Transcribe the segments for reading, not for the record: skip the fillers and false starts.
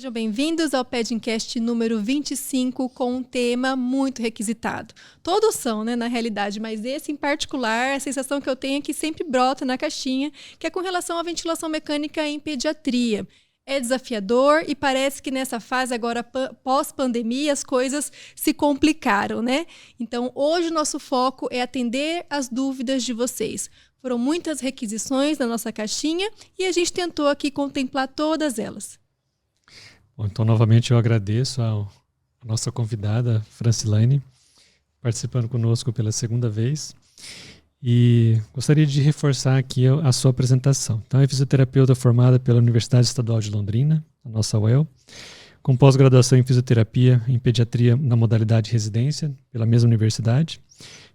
Sejam bem-vindos ao Pedincast número 25, com um tema muito requisitado. Todos são, né, na realidade, mas esse em particular, a sensação que eu tenho é que sempre brota na caixinha, que é com relação à ventilação mecânica em pediatria. É desafiador e parece que nessa fase agora pós-pandemia as coisas se complicaram, né? Então, hoje o nosso foco é atender as dúvidas de vocês. Foram muitas requisições na nossa caixinha e a gente tentou aqui contemplar todas elas. Bom, então, novamente, eu agradeço a nossa convidada, Francilane, participando conosco pela segunda vez. E gostaria de reforçar aqui a sua apresentação. Então, é fisioterapeuta formada pela Universidade Estadual de Londrina, a nossa UEL, com pós-graduação em fisioterapia em pediatria na modalidade residência, pela mesma universidade,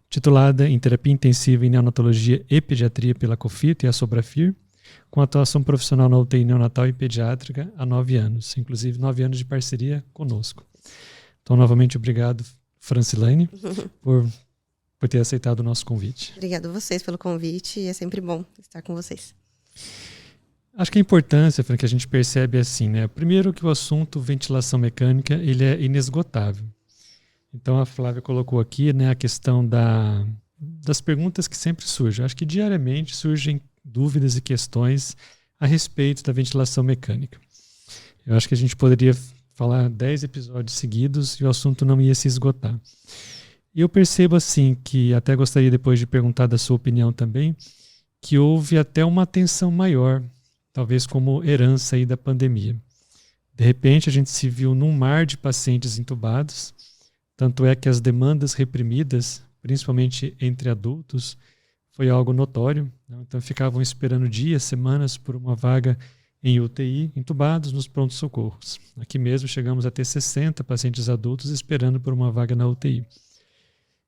titulada em terapia intensiva em neonatologia e pediatria pela COFIT e a Sobrafir, com atuação profissional na UTI neonatal e pediátrica há 9 anos, inclusive 9 anos de parceria conosco. Então, novamente, obrigado, Francilane, por ter aceitado o nosso convite. Obrigada a vocês pelo convite, e é sempre bom estar com vocês. Acho que a importância, Fran, que a gente percebe é assim, né? Primeiro que o assunto ventilação mecânica, ele é inesgotável. Então, a Flávia colocou aqui, né, a questão das perguntas que sempre surgem. Acho que diariamente surgem dúvidas e questões a respeito da ventilação mecânica. Eu acho que a gente poderia falar 10 episódios seguidos e o assunto não ia se esgotar. E eu percebo assim, que até gostaria depois de perguntar da sua opinião também, que houve até uma atenção maior, talvez como herança aí da pandemia. De repente a gente se viu num mar de pacientes entubados, tanto é que as demandas reprimidas, principalmente entre adultos, foi algo notório, né? Então ficavam esperando dias, semanas por uma vaga em UTI, entubados nos prontos-socorros. Aqui mesmo chegamos a ter 60 pacientes adultos esperando por uma vaga na UTI.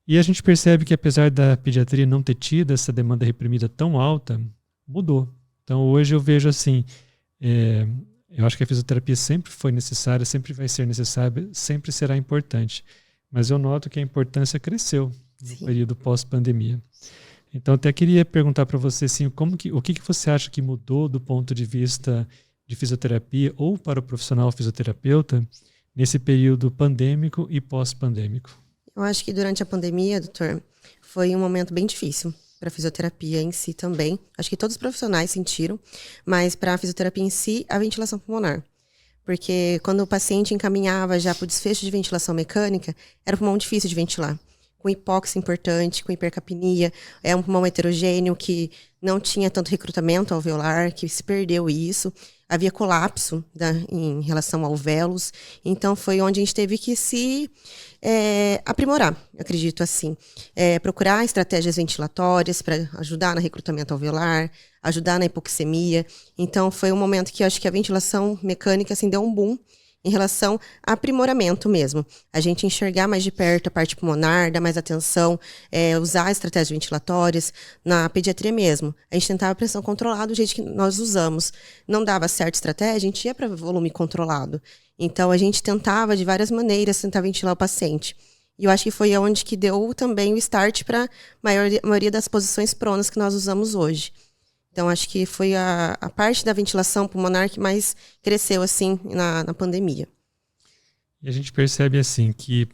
E a gente percebe que apesar da pediatria não ter tido essa demanda reprimida tão alta, mudou. Então hoje eu vejo assim, eu acho que a fisioterapia sempre foi necessária, sempre vai ser necessária, sempre será importante. Mas eu noto que a importância cresceu no período pós-pandemia. Então, até queria perguntar para você assim, o que você acha que mudou do ponto de vista de fisioterapia ou para o profissional fisioterapeuta nesse período pandêmico e pós-pandêmico? Eu acho que durante a pandemia, doutor, foi um momento bem difícil para a fisioterapia em si também. Acho que todos os profissionais sentiram, mas para a fisioterapia em si, a ventilação pulmonar. Porque quando o paciente encaminhava já para o desfecho de ventilação mecânica, era um pulmão difícil de ventilar. Com hipóxia importante, com hipercapnia, é um pulmão heterogêneo que não tinha tanto recrutamento alveolar, que se perdeu isso. Havia colapso em relação ao alvéolos. Então, foi onde a gente teve que se aprimorar, acredito assim. Procurar estratégias ventilatórias para ajudar no recrutamento alveolar, ajudar na hipoxemia. Então, foi um momento que eu acho que a ventilação mecânica assim, deu um boom em relação a aprimoramento mesmo. A gente enxergar mais de perto a parte pulmonar, dar mais atenção, usar estratégias ventilatórias. Na pediatria mesmo, a gente tentava a pressão controlada do jeito que nós usamos. Não dava certa estratégia, a gente ia para volume controlado. Então, a gente tentava de várias maneiras tentar ventilar o paciente. E eu acho que foi onde que deu também o start para a maioria das posições pronas que nós usamos hoje. Então, acho que foi a parte da ventilação pulmonar que mais cresceu assim na pandemia. E a gente percebe assim que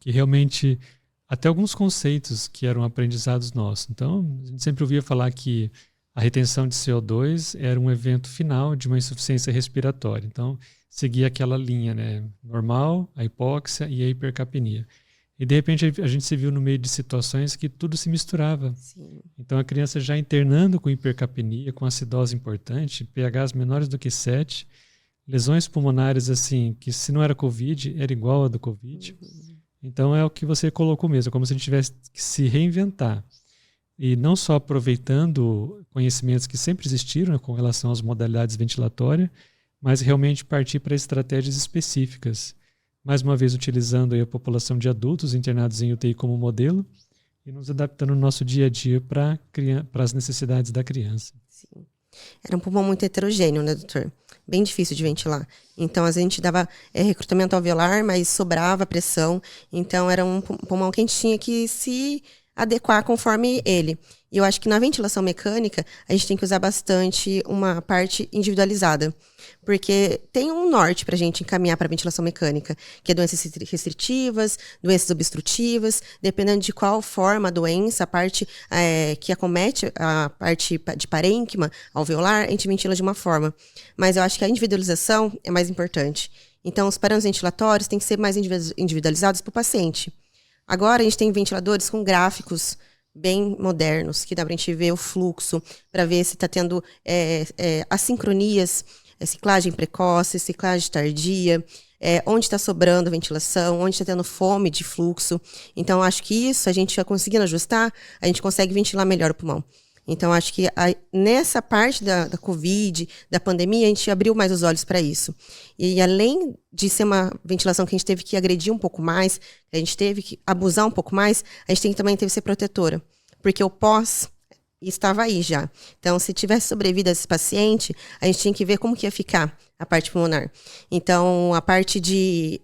realmente até alguns conceitos que eram aprendizados nossos. Então, a gente sempre ouvia falar que a retenção de CO2 era um evento final de uma insuficiência respiratória. Então, seguia aquela linha, né? Normal, a hipóxia e a hipercapnia. E, de repente, a gente se viu no meio de situações que tudo se misturava. Sim. Então, a criança já internando com hipercapnia, com acidose importante, pHs menores do que 7, lesões pulmonares, assim, que se não era Covid, era igual a do Covid. Então, é o que você colocou mesmo, como se a gente tivesse que se reinventar. E não só aproveitando conhecimentos que sempre existiram, né, com relação às modalidades ventilatórias, mas realmente partir para estratégias específicas. Mais uma vez, utilizando aí a população de adultos internados em UTI como modelo e nos adaptando no nosso dia a dia para as necessidades da criança. Sim. Era um pulmão muito heterogêneo, né, doutor? Bem difícil de ventilar. Então, a gente dava recrutamento alveolar, mas sobrava pressão. Então, era um pulmão que a gente tinha que se adequar conforme ele. E eu acho que na ventilação mecânica, a gente tem que usar bastante uma parte individualizada. Porque tem um norte para a gente encaminhar para a ventilação mecânica, que é doenças restritivas, doenças obstrutivas, dependendo de qual forma a doença, a parte que acomete a parte de parênquima alveolar, a gente ventila de uma forma. Mas eu acho que a individualização é mais importante. Então, os parâmetros ventilatórios têm que ser mais individualizados para o paciente. Agora, a gente tem ventiladores com gráficos bem modernos, que dá para a gente ver o fluxo, para ver se está tendo assincronias, ciclagem precoce, ciclagem tardia, onde está sobrando ventilação, onde está tendo fome de fluxo. Então, acho que isso, a gente já conseguindo ajustar, a gente consegue ventilar melhor o pulmão. Então, acho que nessa parte da Covid, da pandemia, a gente abriu mais os olhos para isso. E além de ser uma ventilação que a gente teve que agredir um pouco mais, a gente teve que abusar um pouco mais, a gente também teve que ser protetora. Porque o pós estava aí já. Então, se tivesse sobrevivido esse paciente, a gente tinha que ver como que ia ficar a parte pulmonar. Então, a parte de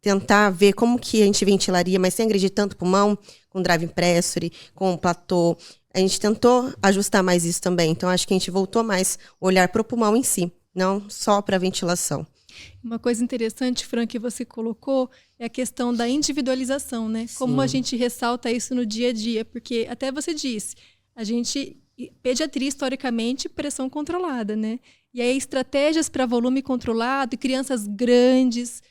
tentar ver como que a gente ventilaria, mas sem agredir tanto o pulmão, com drive pressure, com platô. A gente tentou ajustar mais isso também. Então, acho que a gente voltou mais a olhar para o pulmão em si, não só para a ventilação. Uma coisa interessante, Fran, que você colocou é a questão da individualização, né? Sim. Como a gente ressalta isso no dia a dia, porque até você disse, a gente, pediatria historicamente, pressão controlada, né? E aí estratégias para volume controlado, crianças grandes,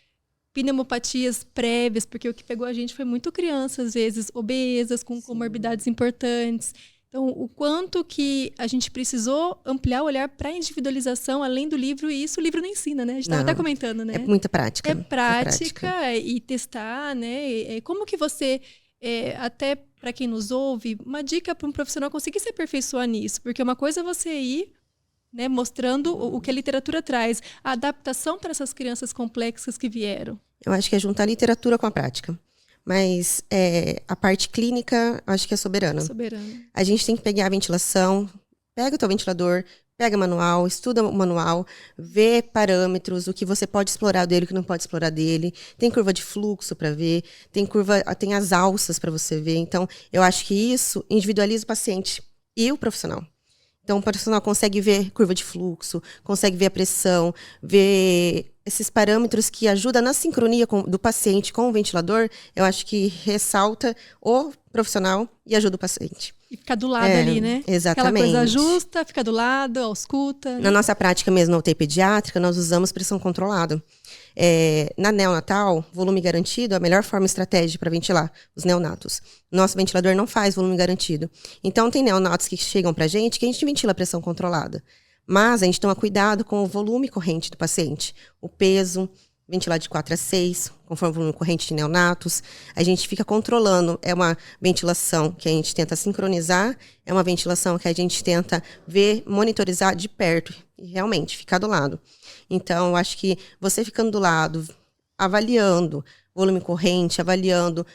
pneumopatias prévias, porque o que pegou a gente foi muito criança, às vezes obesas, com comorbidades importantes. Então, o quanto que a gente precisou ampliar o olhar para a individualização, além do livro, e isso o livro não ensina, né? A gente estava até comentando, né? É muita prática. É prática e testar, né? Como que você, até para quem nos ouve, uma dica para um profissional conseguir se aperfeiçoar nisso, porque uma coisa é você ir, né, mostrando o que a literatura traz, a adaptação para essas crianças complexas que vieram. Eu acho que é juntar a literatura com a prática. Mas a parte clínica, acho que é soberana. A gente tem que pegar a ventilação, pega o teu ventilador, pega manual, estuda o manual, vê parâmetros, o que você pode explorar dele, o que não pode explorar dele. Tem curva de fluxo para ver, tem as alças para você ver. Então, eu acho que isso individualiza o paciente e o profissional. Então, o profissional consegue ver curva de fluxo, consegue ver a pressão, ver esses parâmetros que ajudam na sincronia do paciente com o ventilador. Eu acho que ressalta o profissional e ajuda o paciente. E ficar do lado ali, né? Exatamente. Aquela coisa justa, fica do lado, ausculta. Na nossa prática mesmo, na UTI pediátrica, nós usamos pressão controlada. Na neonatal, volume garantido é a melhor forma estratégica para ventilar os neonatos. Nosso ventilador não faz volume garantido. Então, tem neonatos que chegam para a gente que a gente ventila a pressão controlada. Mas a gente toma cuidado com o volume corrente do paciente. O peso, ventilar de 4 a 6, conforme o volume corrente de neonatos. A gente fica controlando. É uma ventilação que a gente tenta sincronizar, é uma ventilação que a gente tenta ver, monitorizar de perto e realmente ficar do lado. Então, eu acho que você ficando do lado, avaliando volume corrente, avaliando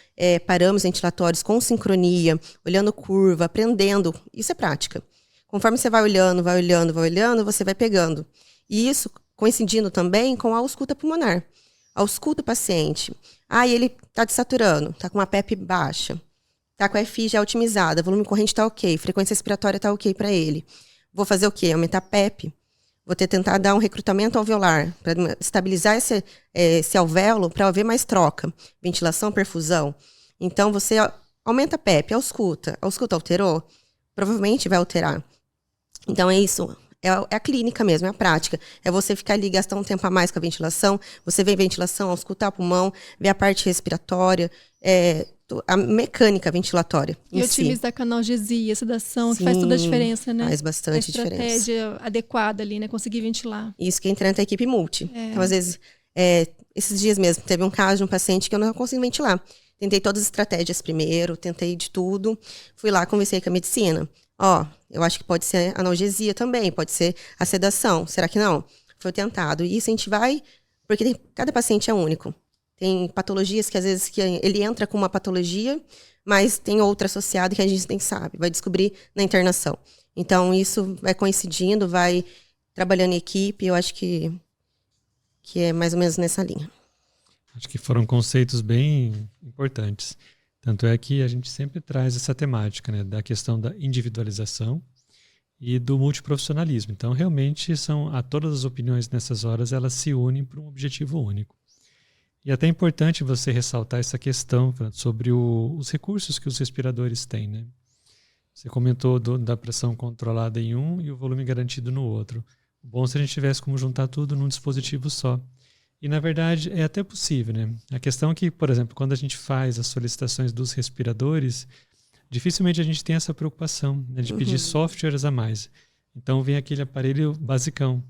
parâmetros ventilatórios com sincronia, olhando curva, aprendendo, isso é prática. Conforme você vai olhando, você vai pegando. E isso coincidindo também com a ausculta pulmonar. Ausculta o paciente. Ele está desaturando, está com uma PEP baixa, está com a FI já otimizada, volume corrente está ok, frequência respiratória está ok para ele. Vou fazer o quê? Aumentar a PEP. Vou tentar dar um recrutamento alveolar, para estabilizar esse alvéolo, para haver mais troca. Ventilação, perfusão. Então, você aumenta a PEP, ausculta. Ausculta alterou? Provavelmente vai alterar. Então, é isso. É a clínica mesmo, é a prática. É você ficar ali, gastar um tempo a mais com a ventilação. Você vê a ventilação, auscultar o pulmão, ver a parte respiratória, a mecânica ventilatória. E otimizar a analgesia, a sedação, que faz toda a diferença, né? Faz bastante diferença. A estratégia adequada ali, né? Conseguir ventilar. Isso que entra na equipe multi. Então, às vezes, esses dias mesmo, teve um caso de um paciente que eu não consegui ventilar. Tentei todas as estratégias primeiro, tentei de tudo. Fui lá, conversei com a medicina. Eu acho que pode ser analgesia também, pode ser a sedação. Será que não? Foi tentado. E isso a gente vai... Porque cada paciente é único. Tem patologias que, às vezes, que ele entra com uma patologia, mas tem outra associada que a gente nem sabe. Vai descobrir na internação. Então, isso vai coincidindo, vai trabalhando em equipe. Eu acho que é mais ou menos nessa linha. Acho que foram conceitos bem importantes. Tanto é que a gente sempre traz essa temática, né, da questão da individualização e do multiprofissionalismo. Então, realmente, todas as opiniões nessas horas, elas se unem para um objetivo único. E até é importante você ressaltar essa questão sobre os recursos que os respiradores têm, né? Você comentou da pressão controlada em um e o volume garantido no outro. Bom se a gente tivesse como juntar tudo num dispositivo só. E, na verdade, é até possível, né? A questão é que, por exemplo, quando a gente faz as solicitações dos respiradores, dificilmente a gente tem essa preocupação, né, de pedir softwares a mais. Então, vem aquele aparelho basicão.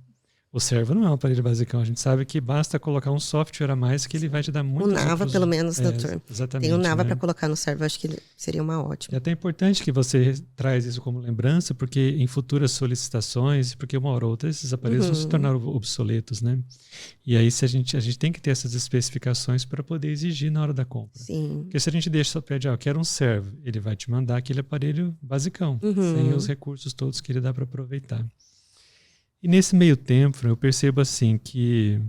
O Servo não é um aparelho basicão. A gente sabe que basta colocar um software a mais que ele vai te dar muito. O Nava, pelo menos, doutor. Exatamente. Tem o Nava, né? para colocar no Servo, acho que seria uma ótima. É até importante que você traz isso como lembrança, porque em futuras solicitações, porque uma hora ou outra esses aparelhos vão se tornar obsoletos, né? E aí a gente tem que ter essas especificações para poder exigir na hora da compra. Sim. Porque se a gente deixa só pede, eu quero um Servo, ele vai te mandar aquele aparelho basicão, sem os recursos todos que ele dá para aproveitar. E nesse meio tempo, eu percebo assim que,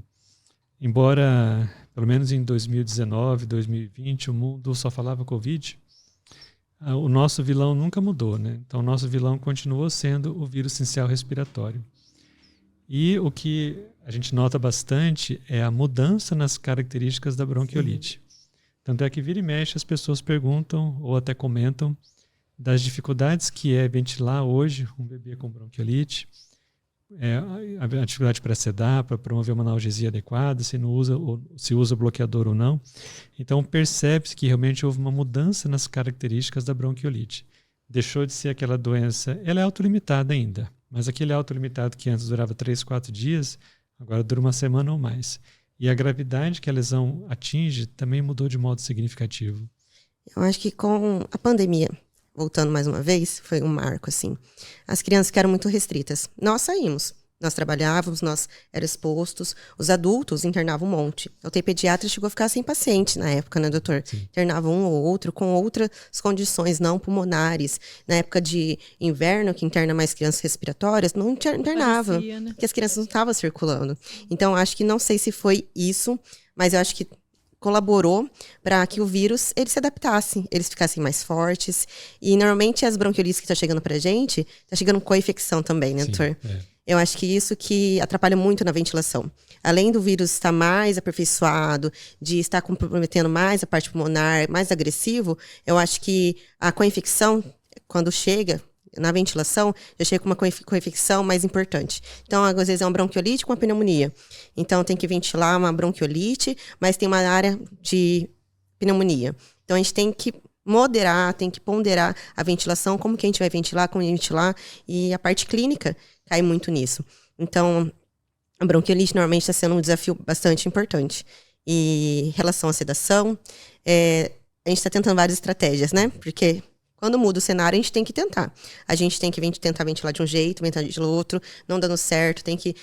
embora, pelo menos em 2019, 2020, o mundo só falava Covid, o nosso vilão nunca mudou, né? Então, o nosso vilão continuou sendo o vírus sincicial respiratório. E o que a gente nota bastante é a mudança nas características da bronquiolite. Tanto é que vira e mexe as pessoas perguntam ou até comentam das dificuldades que é ventilar hoje um bebê com bronquiolite, a dificuldade para sedar, para promover uma analgesia adequada, se usa bloqueador ou não. Então percebe-se que realmente houve uma mudança nas características da bronquiolite. Deixou de ser aquela doença, ela é autolimitada ainda, mas aquele autolimitado que antes durava 3, 4 dias, agora dura uma semana ou mais. E a gravidade que a lesão atinge também mudou de modo significativo. Eu acho que com a pandemia, voltando mais uma vez, foi um marco, assim. As crianças ficaram muito restritas. Nós saímos, nós trabalhávamos, nós éramos expostos. Os adultos internavam um monte. O UTI pediatra chegou a ficar sem paciente na época, né, doutor? Sim. Internava um ou outro com outras condições não pulmonares. Na época de inverno, que interna mais crianças respiratórias, não internava, Parecia, né? porque as crianças não estavam circulando. Então, acho que não sei se foi isso, mas eu acho que colaborou para que o vírus ele se adaptasse, eles ficassem mais fortes. E normalmente as bronquiolites que estão chegando para a gente, está chegando com infecção também, né, doutor? Eu acho que isso que atrapalha muito na ventilação. Além do vírus estar mais aperfeiçoado, de estar comprometendo mais a parte pulmonar, mais agressivo, eu acho que a co-infecção, quando chega na ventilação, já chega com uma co-infecção mais importante. Então, às vezes é uma bronquiolite com uma pneumonia. Então, tem que ventilar uma bronquiolite, mas tem uma área de pneumonia. Então, a gente tem que moderar, tem que ponderar a ventilação, como que a gente vai ventilar, como ventilar, e a parte clínica cai muito nisso. Então, a bronquiolite normalmente está sendo um desafio bastante importante. E em relação à sedação, a gente está tentando várias estratégias, né? Porque quando muda o cenário, a gente tem que tentar. A gente tem que tentar ventilar de um jeito, ventilar de outro, não dando certo, tem que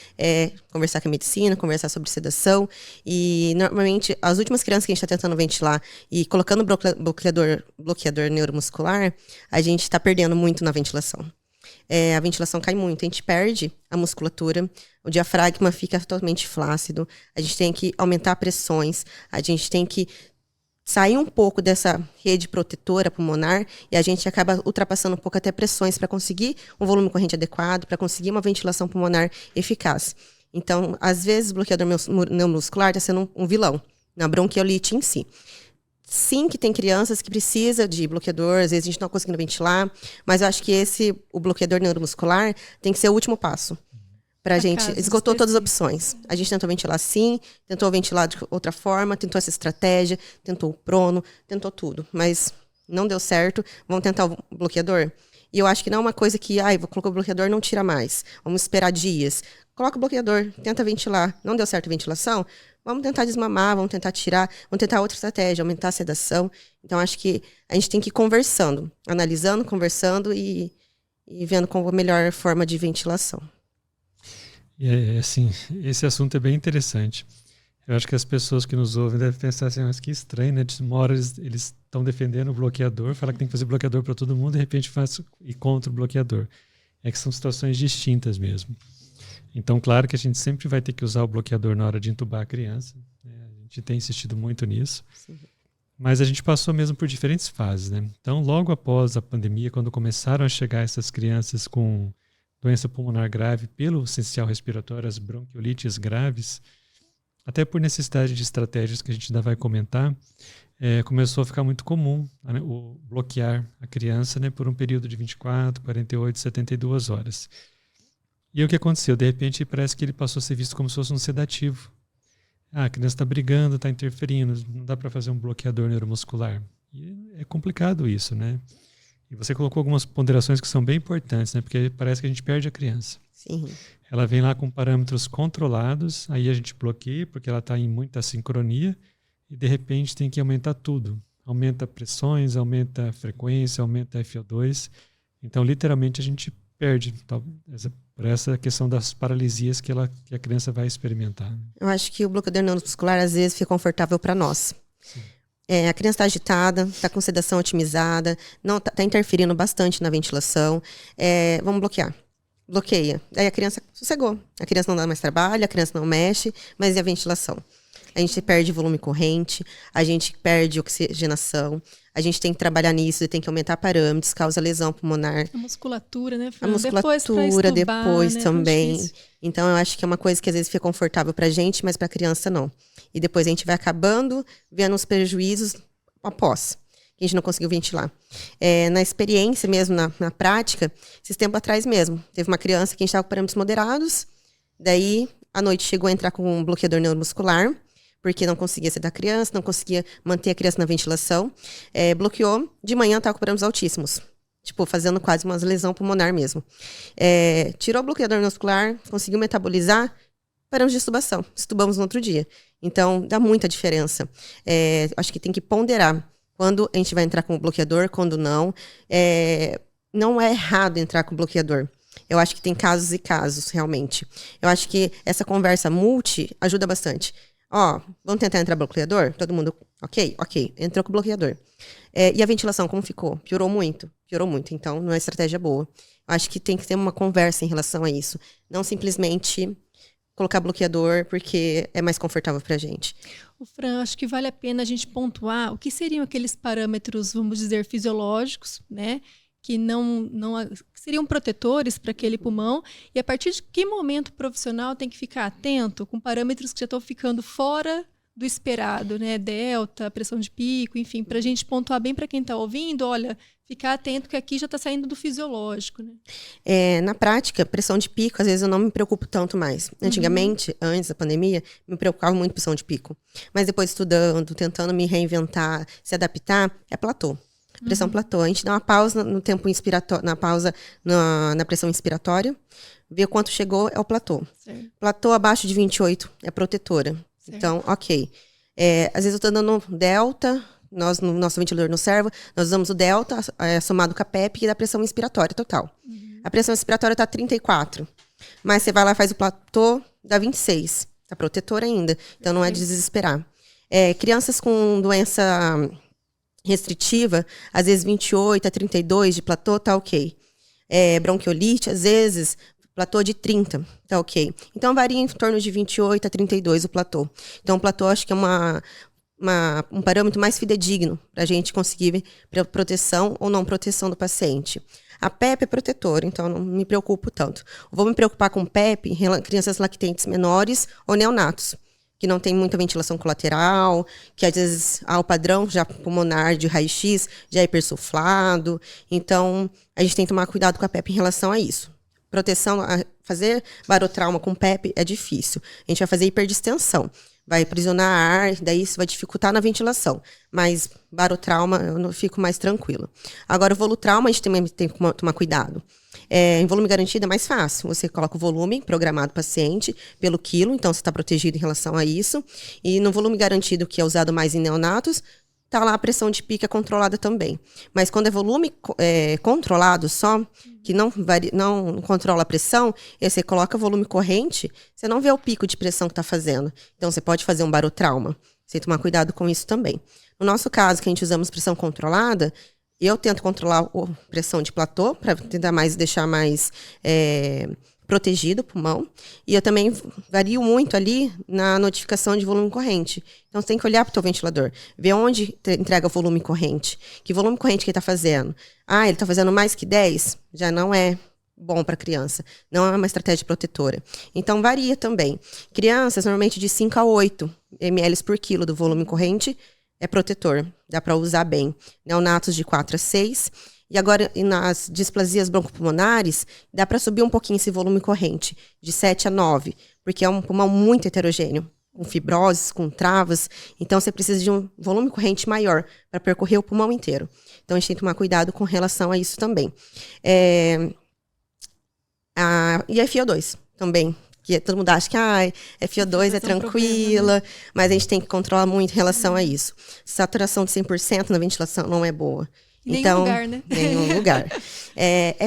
conversar com a medicina, conversar sobre sedação. E, normalmente, as últimas crianças que a gente está tentando ventilar e colocando bloqueador neuromuscular, a gente está perdendo muito na ventilação. A ventilação cai muito, a gente perde a musculatura, o diafragma fica totalmente flácido, a gente tem que aumentar pressões, a gente tem que sair um pouco dessa rede protetora pulmonar e a gente acaba ultrapassando um pouco até pressões para conseguir um volume corrente adequado, para conseguir uma ventilação pulmonar eficaz. Então, às vezes, o bloqueador neuromuscular está sendo um vilão na bronquiolite em si. Sim, que tem crianças que precisam de bloqueador, às vezes a gente não está conseguindo ventilar, mas eu acho que o bloqueador neuromuscular tem que ser o último passo. A gente esgotou todas as opções. A gente tentou ventilar sim, tentou ventilar de outra forma, tentou essa estratégia, tentou o prono, tentou tudo. Mas não deu certo. Vamos tentar o bloqueador? E eu acho que não é uma coisa que, vou colocar o bloqueador, não tira mais. Vamos esperar dias. Coloca o bloqueador, tenta ventilar. Não deu certo a ventilação? Vamos tentar desmamar, vamos tentar tirar, vamos tentar outra estratégia, aumentar a sedação. Então, acho que a gente tem que ir conversando, analisando, conversando e vendo qual a melhor forma de ventilação. E assim, esse assunto é bem interessante. Eu acho que as pessoas que nos ouvem devem pensar assim, mas que estranho, né? Uma hora eles estão defendendo o bloqueador, falam que tem que fazer bloqueador para todo mundo, de repente faz e contra o bloqueador. É que são situações distintas mesmo. Então, claro que a gente sempre vai ter que usar o bloqueador na hora de entubar a criança, né? A gente tem insistido muito nisso. Sim. Mas a gente passou mesmo por diferentes fases, né? Então, logo após a pandemia, quando começaram a chegar essas crianças com doença pulmonar grave pelo essencial respiratório, as bronquiolites graves, até por necessidade de estratégias que a gente ainda vai comentar, começou a ficar muito comum, né, o bloquear a criança, né, por um período de 24, 48, 72 horas. E o que aconteceu? De repente, parece que ele passou a ser visto como se fosse um sedativo. A criança está brigando, está interferindo, não dá para fazer um bloqueador neuromuscular. E é complicado isso, né? E você colocou algumas ponderações que são bem importantes, né? Porque parece que a gente perde a criança. Sim. Ela vem lá com parâmetros controlados, aí a gente bloqueia porque ela está em muita sincronia e de repente tem que aumentar tudo. Aumenta pressões, aumenta a frequência, aumenta a FO2. Então, literalmente, a gente perde por essa questão das paralisias que a criança vai experimentar. Eu acho que o bloqueador neuromuscular, às vezes, fica confortável para nós. A criança está agitada, está com sedação otimizada, não está interferindo bastante na ventilação. Vamos bloquear. Bloqueia. Aí a criança sossegou. A criança não dá mais trabalho, a criança não mexe, mas e a ventilação? A gente perde volume corrente, a gente perde oxigenação, a gente tem que trabalhar nisso e tem que aumentar parâmetros, causa lesão pulmonar. A musculatura, né, Fran? A musculatura depois né? também. Então, eu acho que é uma coisa que às vezes fica confortável pra gente, mas pra criança não. E depois a gente vai acabando vendo os prejuízos após, que a gente não conseguiu ventilar. Na experiência mesmo, na prática, esses tempos atrás mesmo, teve uma criança que a gente estava com parâmetros moderados, daí à noite chegou a entrar com um bloqueador neuromuscular, porque não conseguia sedar a criança, não conseguia manter a criança na ventilação. Bloqueou, de manhã estava com parâmetros altíssimos. Tipo, fazendo quase uma lesão pulmonar mesmo. Tirou o bloqueador muscular, conseguiu metabolizar, paramos de extubação. Extubamos no outro dia. Então, dá muita diferença. Acho que tem que ponderar quando a gente vai entrar com o bloqueador, quando não. Não é errado entrar com o bloqueador. Eu acho que tem casos e casos, realmente. Eu acho que essa conversa multi ajuda bastante. Vamos tentar entrar bloqueador? Todo mundo, ok, entrou com o bloqueador. E a ventilação, como ficou? Piorou muito, então não é estratégia boa. Eu acho que tem que ter uma conversa em relação a isso. Não simplesmente colocar bloqueador porque é mais confortável pra gente. Fran, acho que vale a pena a gente pontuar o que seriam aqueles parâmetros, vamos dizer, fisiológicos, né? Que não seriam protetores para aquele pulmão, e a partir de que momento o profissional tem que ficar atento com parâmetros que já estão ficando fora do esperado, né? Delta, pressão de pico, enfim, para a gente pontuar bem para quem está ouvindo, olha, ficar atento que aqui já está saindo do fisiológico, né? Na prática, pressão de pico, às vezes eu não me preocupo tanto mais. Antigamente, antes da pandemia, me preocupava muito com pressão de pico. Mas depois estudando, tentando me reinventar, se adaptar, é platô. Pressão platô. A gente dá uma pausa no tempo inspiratório, na pressão inspiratória, vê quanto chegou, é o platô. Certo. Platô abaixo de 28 é protetora. Certo. Então, ok. Às vezes eu estou dando delta, no nosso ventilador no servo, nós usamos o delta somado com a PEP e da pressão inspiratória total. A pressão inspiratória está 34, mas você vai lá e faz o platô, dá 26. Está protetora ainda, então não é de desesperar. Crianças com doença restritiva, às vezes 28 a 32 de platô, tá ok. Bronquiolite, às vezes, platô de 30, tá ok. Então, varia em torno de 28 a 32 o platô. Então, o platô acho que é um parâmetro mais fidedigno para a gente conseguir proteção ou não proteção do paciente. A PEP é protetora, então não me preocupo tanto. Vou me preocupar com PEP em crianças lactentes menores ou neonatos, que não tem muita ventilação colateral, que às vezes o padrão já pulmonar de raio-x já é hipersuflado. Então, a gente tem que tomar cuidado com a PEP em relação a isso. Proteção, fazer barotrauma com PEP é difícil. A gente vai fazer hiperdistensão. Vai aprisionar ar, daí isso vai dificultar na ventilação. Mas barotrauma eu não fico mais tranquila. Agora, o volutrauma a gente também tem que tomar cuidado. Em volume garantido é mais fácil. Você coloca o volume programado do paciente pelo quilo, então você está protegido em relação a isso. E no volume garantido, que é usado mais em neonatos, está lá a pressão de pica controlada também. Mas quando é volume controlado só, que não controla a pressão, e você coloca volume corrente, você não vê o pico de pressão que está fazendo. Então, você pode fazer um barotrauma. Você tem que tomar cuidado com isso também. No nosso caso, que a gente usamos pressão controlada, eu tento controlar a pressão de platô, para tentar deixar mais protegido o pulmão. E eu também vario muito ali na notificação de volume corrente. Então, você tem que olhar para o teu ventilador, ver onde entrega volume corrente. Que volume corrente que ele está fazendo? Ele está fazendo mais que 10? Já não é bom para criança. Não é uma estratégia protetora. Então, varia também. Crianças, normalmente de 5 a 8 ml por quilo do volume corrente é protetor. Dá para usar bem. Neonatos de 4 a 6. E agora, nas displasias broncopulmonares, dá para subir um pouquinho esse volume corrente, de 7 a 9, porque é um pulmão muito heterogêneo, com fibroses, com travas. Então, você precisa de um volume corrente maior para percorrer o pulmão inteiro. Então, a gente tem que tomar cuidado com relação a isso também. E a FiO2 também, que todo mundo acha que FiO2 é tranquila, mas a gente tem que controlar muito em relação a isso. Saturação de 100% na ventilação não é boa. Nenhum lugar, né? Nenhum lugar.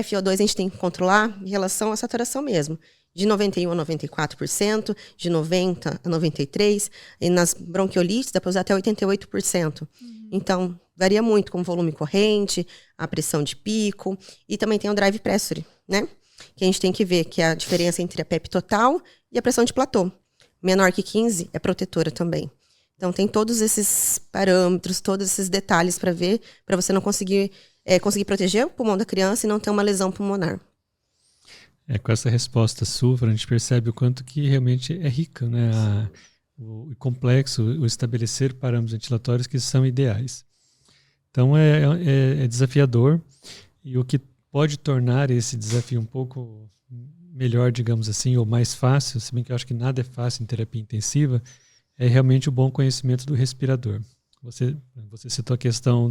FiO2 a gente tem que controlar em relação à saturação mesmo. De 91% a 94%, de 90% a 93%, e nas bronquiolites dá para usar até 88%. Então, varia muito com o volume corrente, a pressão de pico, e também tem o drive pressure, né? Que a gente tem que ver que é a diferença entre a PEP total e a pressão de platô. Menor que 15 é protetora também. Então, tem todos esses parâmetros, todos esses detalhes para ver, para você não conseguir proteger o pulmão da criança e não ter uma lesão pulmonar. Com essa resposta sua, a gente percebe o quanto que realmente é rica, né? O complexo, o estabelecer parâmetros ventilatórios que são ideais. Então, é desafiador, e o que pode tornar esse desafio um pouco melhor, digamos assim, ou mais fácil, se bem que eu acho que nada é fácil em terapia intensiva, é realmente o bom conhecimento do respirador. Você citou a questão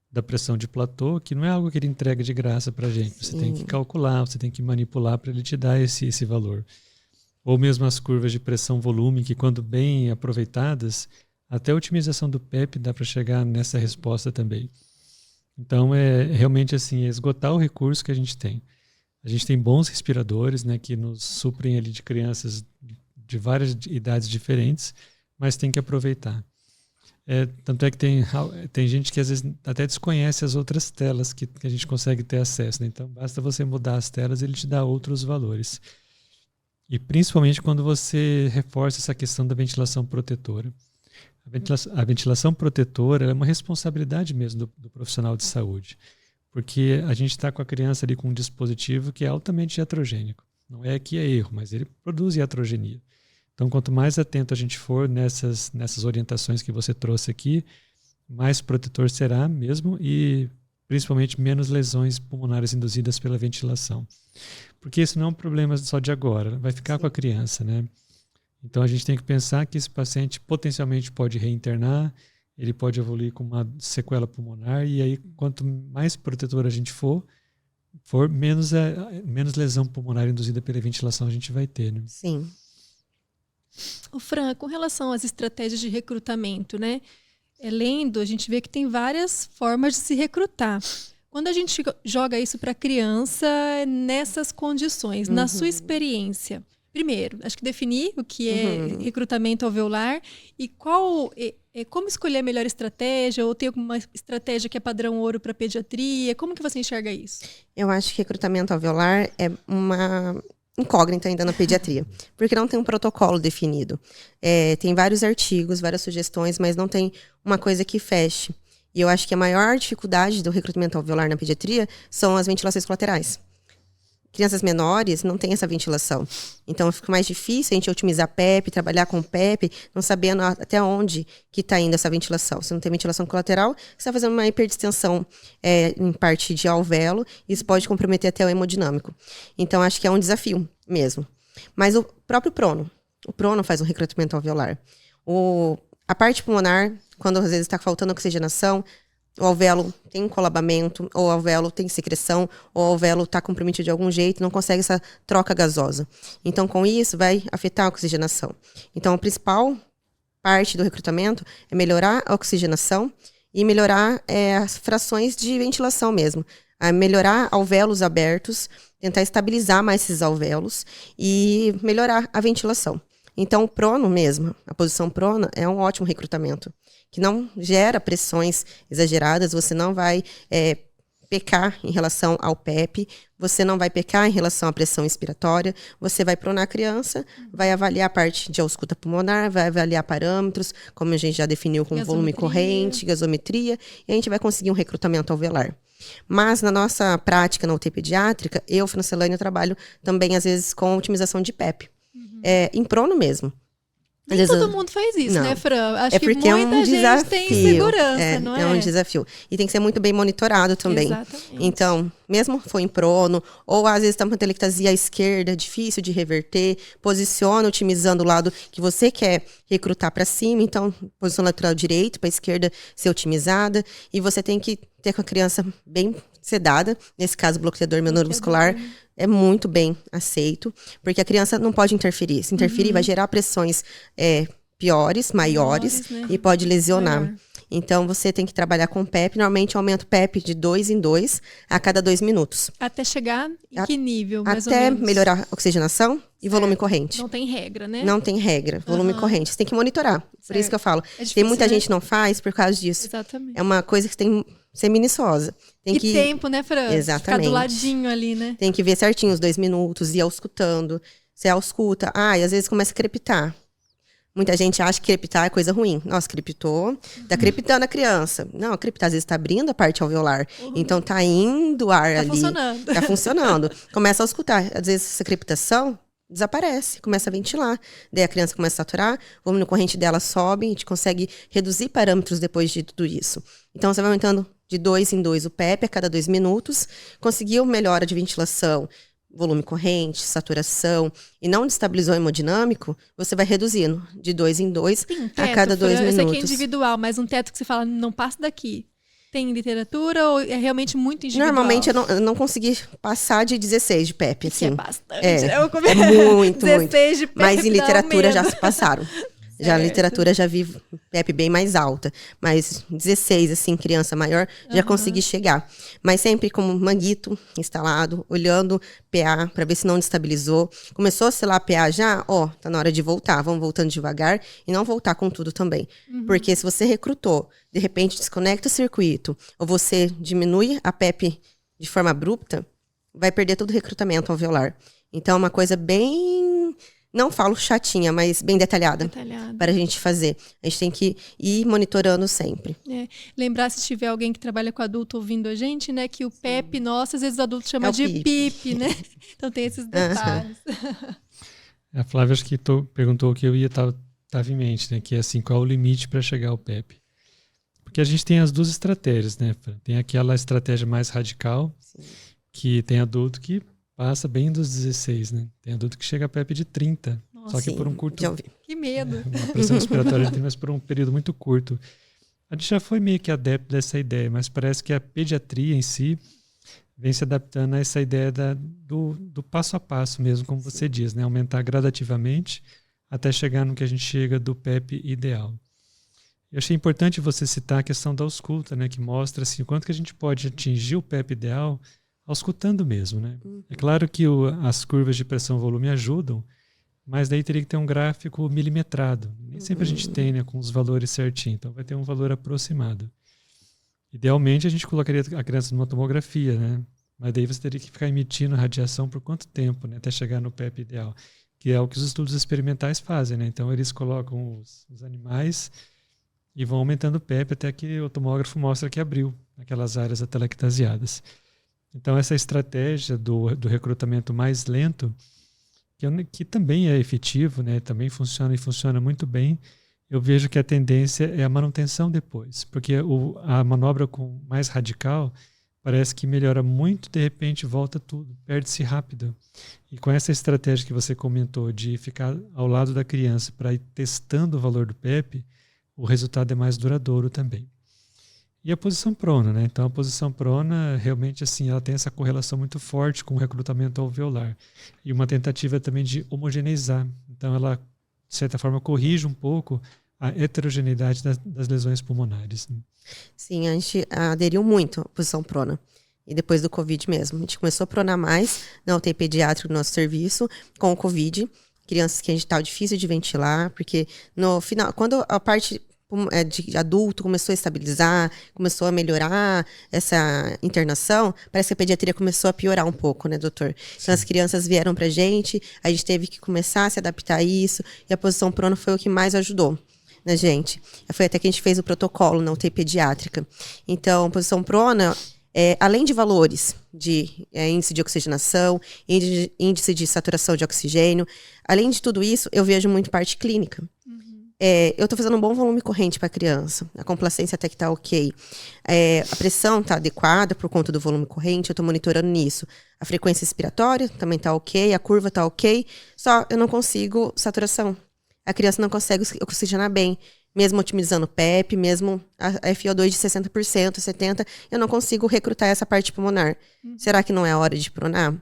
da pressão de platô, que não é algo que ele entrega de graça para a gente. Você tem que calcular, você tem que manipular para ele te dar esse valor. Ou mesmo as curvas de pressão-volume, que quando bem aproveitadas, até a otimização do PEP dá para chegar nessa resposta também. Então, realmente assim, esgotar o recurso que a gente tem. A gente tem bons respiradores, né, que nos suprem ali de crianças de várias idades diferentes, mas tem que aproveitar. Tanto é que tem gente que às vezes até desconhece as outras telas que a gente consegue ter acesso, né? Então, basta você mudar as telas e ele te dá outros valores. E principalmente quando você reforça essa questão da ventilação protetora. A ventilação protetora é uma responsabilidade mesmo do profissional de saúde, porque a gente está com a criança ali com um dispositivo que é altamente iatrogênico. Não é que é erro, mas ele produz iatrogenia. Então, quanto mais atento a gente for nessas orientações que você trouxe aqui, mais protetor será mesmo, e principalmente menos lesões pulmonares induzidas pela ventilação. Porque isso não é um problema só de agora, vai ficar com a criança, né? Então, a gente tem que pensar que esse paciente potencialmente pode reinternar, ele pode evoluir com uma sequela pulmonar, e aí, quanto mais protetor a gente for menos lesão pulmonar induzida pela ventilação a gente vai ter, né? Sim. Fran, com relação às estratégias de recrutamento, né? Lendo, a gente vê que tem várias formas de se recrutar. Quando a gente joga isso para a criança nessas condições, na sua experiência, primeiro, acho que definir o que é recrutamento alveolar e como escolher a melhor estratégia, ou tem alguma estratégia que é padrão ouro para pediatria? Como que você enxerga isso? Eu acho que recrutamento alveolar é uma incógnita ainda na pediatria, porque não tem um protocolo definido. Tem vários artigos, várias sugestões, mas não tem uma coisa que feche. E eu acho que a maior dificuldade do recrutamento alveolar na pediatria são as ventilações colaterais. Crianças menores não têm essa ventilação. Então, fica mais difícil a gente otimizar PEP, trabalhar com PEP, não sabendo até onde que está indo essa ventilação. Se não tem ventilação colateral, você está fazendo uma hiperdistensão em parte de alvéolo, e isso pode comprometer até o hemodinâmico. Então, acho que é um desafio mesmo. Mas o próprio prono. O prono faz um recrutamento alveolar. A parte pulmonar, quando às vezes está faltando oxigenação, o alvéolo tem um colabamento, ou o alvéolo tem secreção, ou o alvéolo está comprometido de algum jeito, não consegue essa troca gasosa. Então, com isso, vai afetar a oxigenação. Então, a principal parte do recrutamento é melhorar a oxigenação e melhorar as frações de ventilação mesmo. Melhorar alvéolos abertos, tentar estabilizar mais esses alvéolos e melhorar a ventilação. Então, o prono mesmo, a posição prona, é um ótimo recrutamento, que não gera pressões exageradas, você não vai pecar em relação ao PEP, você não vai pecar em relação à pressão inspiratória, você vai pronar a criança, vai avaliar a parte de ausculta pulmonar, vai avaliar parâmetros, como a gente já definiu com volume corrente, gasometria, e a gente vai conseguir um recrutamento alveolar. Mas na nossa prática na UTI pediátrica, eu, Francelane, trabalho também às vezes com otimização de PEP. Em prono mesmo. Nem todo mundo faz isso, não. né, Fran? Acho porque que muita é um gente desafio. tem segurança, não é? É um desafio. E tem que ser muito bem monitorado também. Exatamente. Então, mesmo foi em prono, ou às vezes está uma telectasia à esquerda, difícil de reverter, posiciona otimizando o lado que você quer recrutar para cima, então, posição lateral direito para a esquerda ser otimizada, e você tem que ter com a criança bem sedada, nesse caso, bloqueador neuromuscular, é muito bem aceito, porque a criança não pode interferir. Se interferir, vai gerar pressões piores, maiores, né? E pode lesionar. Então, você tem que trabalhar com PEP. Normalmente, aumenta o PEP de 2 em 2 a cada 2 minutos. Até chegar em que nível, mais ou Até menos? melhorar a oxigenação e volume corrente. Não tem regra, né? Não tem regra. Volume corrente. Você tem que monitorar. Por isso que eu falo. É difícil, tem muita né? gente que não faz por causa disso. Exatamente. É uma coisa que tem que ser minuciosa. Tem E que tempo, né, Fran? Exatamente. Ficar do ladinho ali, né? Tem que ver certinho os 2 minutos, ir auscultando. Você ausculta. E às vezes começa a crepitar. Muita gente acha que crepitar é coisa ruim. Nossa, crepitou, tá crepitando a criança. Não, crepitar às vezes tá abrindo a parte alveolar. Então tá indo o ar ali. Funcionando. Tá funcionando. Começa a auscultar. Às vezes essa crepitação desaparece, começa a ventilar. Daí a criança começa a saturar, o volume corrente dela sobe, a gente consegue reduzir parâmetros depois de tudo isso. Então você vai aumentando de 2 em 2 o PEP a cada 2 minutos, conseguiu melhora de ventilação, volume corrente, saturação, e não destabilizou o hemodinâmico, você vai reduzindo de 2 em 2 a cada 2 minutos. Eu sei que é individual, mas um teto que você fala, não passa daqui. Tem literatura ou é realmente muito individual? Normalmente eu não consegui passar de 16 de PEP, assim. Que é bastante. Eu É muito, 16 de PEP. Mas em literatura já medo. se passaram. Já na literatura já vi PEP bem mais alta. Mas 16, assim, criança maior, já consegui chegar. Mas sempre com manguito instalado, olhando PA para ver se não destabilizou. Começou a selar PA já, tá na hora de voltar. Vamos voltando devagar e não voltar com tudo também. Porque se você recrutou, de repente desconecta o circuito, ou você diminui a PEP de forma abrupta, vai perder todo o recrutamento alveolar. Então é uma coisa bem... Não falo chatinha, mas bem detalhada. Para a gente fazer. A gente tem que ir monitorando sempre. Lembrar, se tiver alguém que trabalha com adulto ouvindo a gente, né? Que o PEP, nossa, às vezes o adulto chama de PIP, né? Então tem esses detalhes. A Flávia acho que perguntou o que eu estava em mente, né? Que é assim, qual é o limite para chegar ao PEP? Porque a gente tem as duas estratégias, né? Tem aquela estratégia mais radical, que tem adulto que passa bem dos 16, né? Tem adulto que chega a PEP de 30. Nossa, só que por um curto... Que medo. Uma pressão respiratória tem, mas por um período muito curto. A gente já foi meio que adepto dessa ideia, mas parece que a pediatria em si vem se adaptando a essa ideia do passo a passo mesmo, como você diz, né? Aumentar gradativamente até chegar no que a gente chega do PEP ideal. Eu achei importante você citar a questão da ausculta, né? Que mostra assim, o quanto que a gente pode atingir o PEP ideal auscultando mesmo, né? É claro que as curvas de pressão-volume ajudam, mas daí teria que ter um gráfico milimetrado. Nem sempre a gente tem, né, com os valores certinhos, então vai ter um valor aproximado. Idealmente a gente colocaria a criança numa tomografia, né? Mas daí você teria que ficar emitindo radiação por quanto tempo, né, até chegar no PEP ideal, que é o que os estudos experimentais fazem, né? Então eles colocam os animais e vão aumentando o PEP até que o tomógrafo mostra que abriu aquelas áreas atelectasiadas. Então, essa estratégia do recrutamento mais lento, que também é efetivo, né, também funciona e funciona muito bem, eu vejo que a tendência é a manutenção depois, porque a manobra mais radical parece que melhora muito, de repente volta tudo, perde-se rápido. E com essa estratégia que você comentou de ficar ao lado da criança para ir testando o valor do PEP, o resultado é mais duradouro também. E a posição prona, né? Então a posição prona realmente assim, ela tem essa correlação muito forte com o recrutamento alveolar e uma tentativa também de homogeneizar. Então ela, de certa forma, corrige um pouco a heterogeneidade das lesões pulmonares, né? Sim, a gente aderiu muito à posição prona. E depois do Covid mesmo. A gente começou a pronar mais na UTI pediátrica do nosso serviço com o Covid. Crianças que a gente estava difícil de ventilar, porque no final, quando a parte de adulto começou a estabilizar, começou a melhorar essa internação, parece que a pediatria começou a piorar um pouco, né, doutor? Então as crianças vieram pra gente, a gente teve que começar a se adaptar a isso, e a posição prona foi o que mais ajudou na gente. Foi até que a gente fez o protocolo na UTI pediátrica. Então, posição prona, além de valores de índice de oxigenação, índice de saturação de oxigênio, além de tudo isso, eu vejo muito parte clínica. Eu estou fazendo um bom volume corrente para a criança. A complacência até que está ok. A pressão está adequada por conta do volume corrente. Eu estou monitorando nisso. A frequência respiratória também está ok. A curva está ok. Só eu não consigo saturação. A criança não consegue oxigenar bem. Mesmo otimizando o PEP, mesmo a FiO2 de 60%, 70%, eu não consigo recrutar essa parte pulmonar. Será que não é a hora de pronar?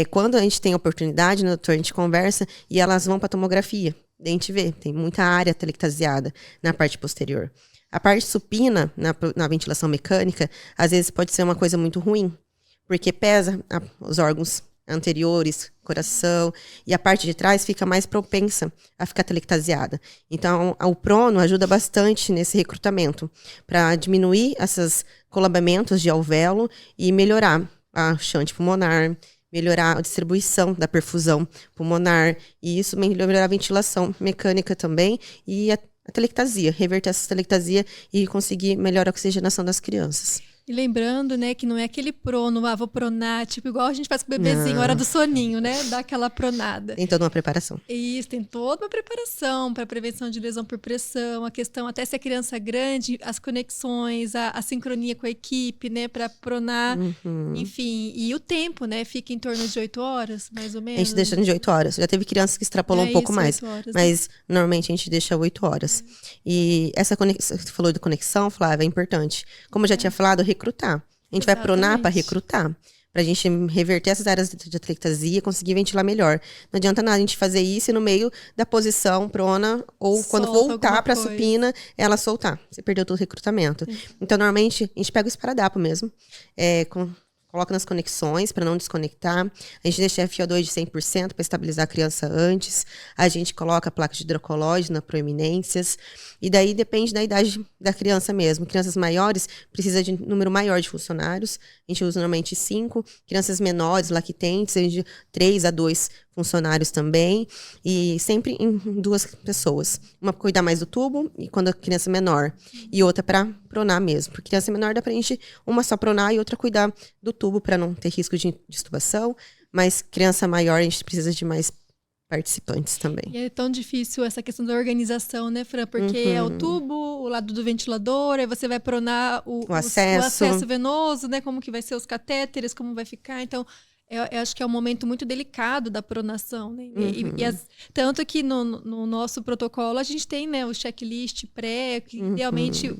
Quando a gente tem oportunidade, né, doutor, a gente conversa e elas vão para tomografia. A gente vê, tem muita área telectasiada na parte posterior. A parte supina, na ventilação mecânica, às vezes pode ser uma coisa muito ruim, porque pesa os órgãos anteriores, coração, e a parte de trás fica mais propensa a ficar telectasiada. Então, o prono ajuda bastante nesse recrutamento, para diminuir esses colabamentos de alvéolo e melhorar a shunt pulmonar, melhorar a distribuição da perfusão pulmonar, e isso melhorar a ventilação mecânica também, e a telectasia, reverter essa telectasia e conseguir melhor a oxigenação das crianças. E lembrando, né, que não é aquele prono, vou pronar, tipo, igual a gente faz com o bebezinho, hora do soninho, né? Dá aquela pronada. Tem toda uma preparação. Isso, tem toda uma preparação para prevenção de lesão por pressão, a questão, até se a criança é grande, as conexões, a sincronia com a equipe, né, para pronar, enfim. E o tempo, né, fica em torno de 8 horas, mais ou menos. A gente deixa de 8 horas. Já teve crianças que extrapolou um pouco mais, mas normalmente a gente deixa 8 horas. E essa conexão, você falou de conexão, Flávia, é importante. Como eu já tinha falado, recrutar. A gente vai pronar para recrutar. Pra gente reverter essas áreas de atelectasia, conseguir ventilar melhor. Não adianta nada a gente fazer isso e no meio da posição prona, ou quando voltar pra supina, ela soltar. Você perdeu todo o recrutamento. Então, normalmente, a gente pega o esparadrapo mesmo, coloca nas conexões para não desconectar. A gente deixa a FiO2 de 100% para estabilizar a criança antes. A gente coloca a placa de hidrocológena, proeminências. E daí depende da idade da criança mesmo. Crianças maiores precisa de um número maior de funcionários. A gente usa normalmente 5. Crianças menores, lactentes, a gente 3 a 2 funcionários também. E sempre em 2 pessoas. Uma para cuidar mais do tubo, e quando a criança é menor. E outra para pronar mesmo. Porque criança menor dá pra gente uma só pronar e outra cuidar do tubo para não ter risco de extubação. Mas criança maior a gente precisa de mais participantes também. E é tão difícil essa questão da organização, né, Fran? Porque é o tubo, o lado do ventilador, aí você vai pronar o acesso venoso, né? Como que vai ser os catéteres, como vai ficar. Então, eu acho que é um momento muito delicado da pronação, né? Tanto que no nosso protocolo a gente tem, né, o checklist pré, que realmente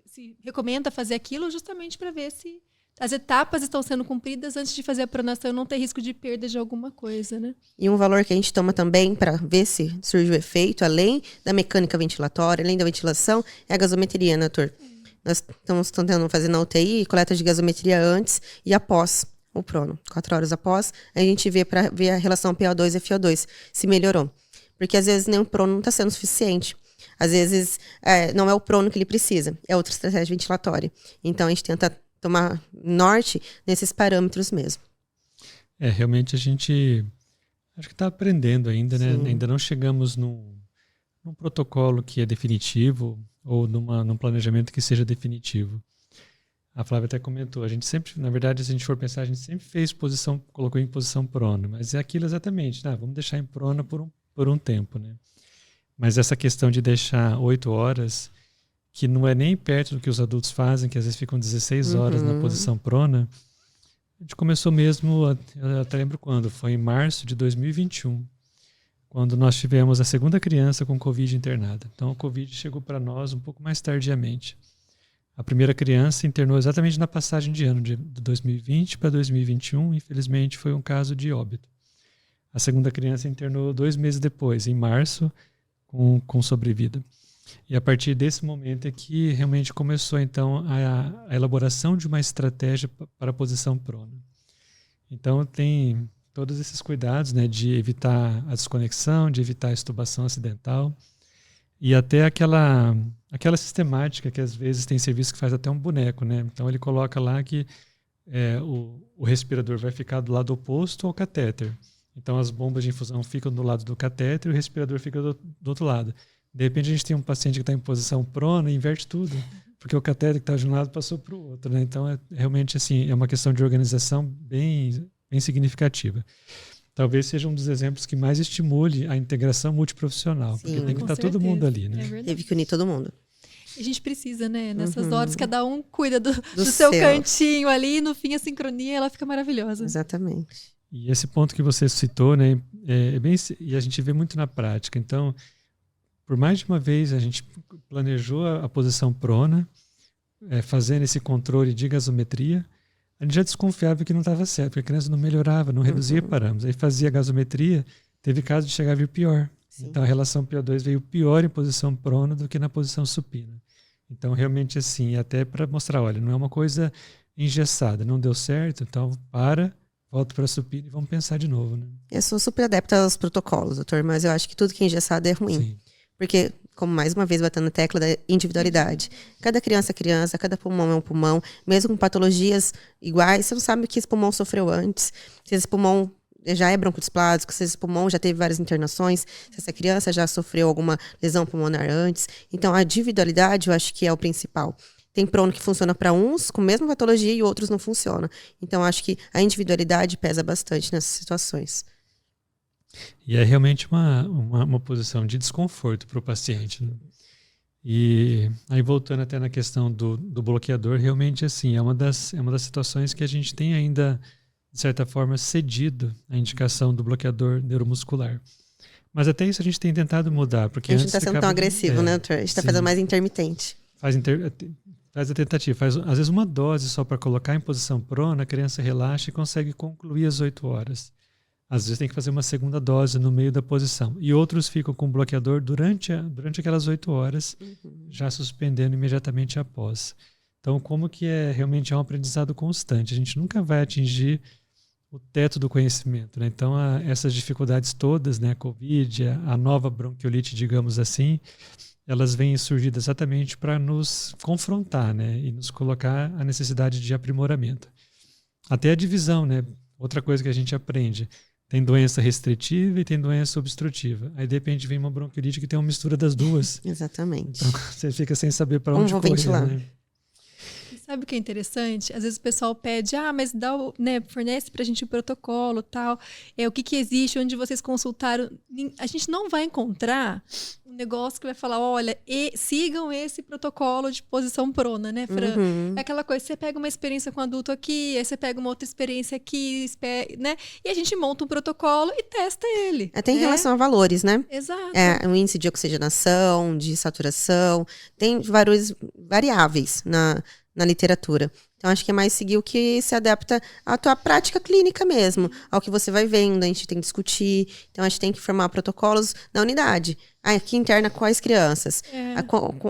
se recomenda fazer aquilo justamente para ver se as etapas estão sendo cumpridas antes de fazer a pronação, não ter risco de perda de alguma coisa, né? E um valor que a gente toma também para ver se surge o efeito, além da mecânica ventilatória, além da ventilação, é a gasometria, né, doutor? Nós estamos tentando fazer na UTI coleta de gasometria antes e após o prono. 4 horas após, a gente vê para ver a relação PO2 e FiO2, se melhorou. Porque às vezes nem o prono não está sendo suficiente. Às vezes não é o prono que ele precisa, é outra estratégia ventilatória. Então a gente tenta tomar norte nesses parâmetros mesmo. Realmente a gente acho que está aprendendo ainda, né? Ainda não chegamos num protocolo que é definitivo ou num planejamento que seja definitivo. A Flávia até comentou, a gente sempre, na verdade, se a gente for pensar, a gente sempre colocou em posição prona, mas é aquilo exatamente, vamos deixar em prona por um tempo, né? Mas essa questão de deixar 8 horas, que não é nem perto do que os adultos fazem, que às vezes ficam 16 horas na posição prona. A gente começou mesmo, eu até lembro quando, foi em março de 2021, quando nós tivemos a segunda criança com Covid internada. Então, o Covid chegou para nós um pouco mais tardiamente. A primeira criança internou exatamente na passagem de ano, de 2020 para 2021, infelizmente foi um caso de óbito. A segunda criança internou 2 meses depois, em março, com sobrevida. E a partir desse momento é que realmente começou, então, a elaboração de uma estratégia para a posição prona. Então, tem todos esses cuidados, né, de evitar a desconexão, de evitar a extubação acidental e até aquela aquela sistemática que às vezes tem serviço que faz até um boneco, né? Então ele coloca lá que o respirador vai ficar do lado oposto ao catéter. Então as bombas de infusão ficam do lado do catéter e o respirador fica do outro lado. De repente a gente tem um paciente que está em posição prona e inverte tudo, porque o catéter que está de um lado passou para o outro, né? Então realmente assim, é uma questão de organização bem significativa. Talvez seja um dos exemplos que mais estimule a integração multiprofissional, Sim, porque tem que com estar todo mundo ali, né? Teve que unir todo mundo. A gente precisa, né? Nessas horas, cada um cuida do Do seu seu. cantinho ali, e no fim a sincronia ela fica maravilhosa. Exatamente. E esse ponto que você citou, né, e a gente vê muito na prática. Então, por mais de uma vez, a gente planejou a posição prona, fazendo esse controle de gasometria, a gente já desconfiava que não estava certo, porque a criança não melhorava, não reduzia parâmetros. Aí fazia gasometria, teve caso de chegar a vir pior. Sim. Então a relação PO2 veio pior em posição prona do que na posição supina. Então realmente assim, até para mostrar, olha, não é uma coisa engessada, não deu certo, então volta para a supina e vamos pensar de novo, né? Eu sou super adepta aos protocolos, doutor, mas eu acho que tudo que é engessado é ruim. Sim. Porque, como mais uma vez batendo a tecla da individualidade, cada criança é criança, cada pulmão é um pulmão, mesmo com patologias iguais, você não sabe o que esse pulmão sofreu antes, se esse pulmão já é broncoespasmo, se esse pulmão já teve várias internações, se essa criança já sofreu alguma lesão pulmonar antes. Então, a individualidade eu acho que é o principal. Tem prono que funciona para uns com a mesma patologia e outros não funciona. Então, acho que a individualidade pesa bastante nessas situações. E é realmente uma posição de desconforto para o paciente, né? E aí voltando até na questão do bloqueador, realmente assim, é uma das situações que a gente tem ainda, de certa forma, cedido a indicação do bloqueador neuromuscular. Mas até isso a gente tem tentado mudar. Porque A gente não antes está sendo ficava, tão agressivo, né, doutor? A gente está fazendo mais intermitente. Faz a tentativa, faz às vezes uma dose só para colocar em posição prona, a criança relaxa e consegue concluir as 8 horas. Às vezes tem que fazer uma segunda dose no meio da posição. E outros ficam com o bloqueador durante aquelas 8 horas, já suspendendo imediatamente após. Então, como que realmente é um aprendizado constante. A gente nunca vai atingir o teto do conhecimento, né? Então, essas dificuldades todas, né, a Covid, a nova bronquiolite, digamos assim, elas vêm surgir exatamente para nos confrontar, né, e nos colocar a necessidade de aprimoramento. Até a divisão, né? Outra coisa que a gente aprende. Tem doença restritiva e tem doença obstrutiva. Aí, de repente, vem uma bronquiolite que tem uma mistura das duas. Exatamente. Então, você fica sem saber para Como onde vou correr, ventilar? né? E sabe o que é interessante? Às vezes o pessoal pede, mas fornece pra gente o protocolo, tal. O que existe, onde vocês consultaram. A gente não vai encontrar um negócio que vai falar, olha, sigam esse protocolo de posição prona, né, Fran? É aquela coisa, você pega uma experiência com adulto aqui, aí você pega uma outra experiência aqui, né? E a gente monta um protocolo e testa ele. Até em relação a valores, né? Exato. O índice de oxigenação, de saturação, tem vários variáveis na literatura. Então, acho que é mais seguir o que se adapta à tua prática clínica mesmo, ao que você vai vendo, a gente tem que discutir. Então, a gente tem que formar protocolos na unidade. Aqui interna quais crianças?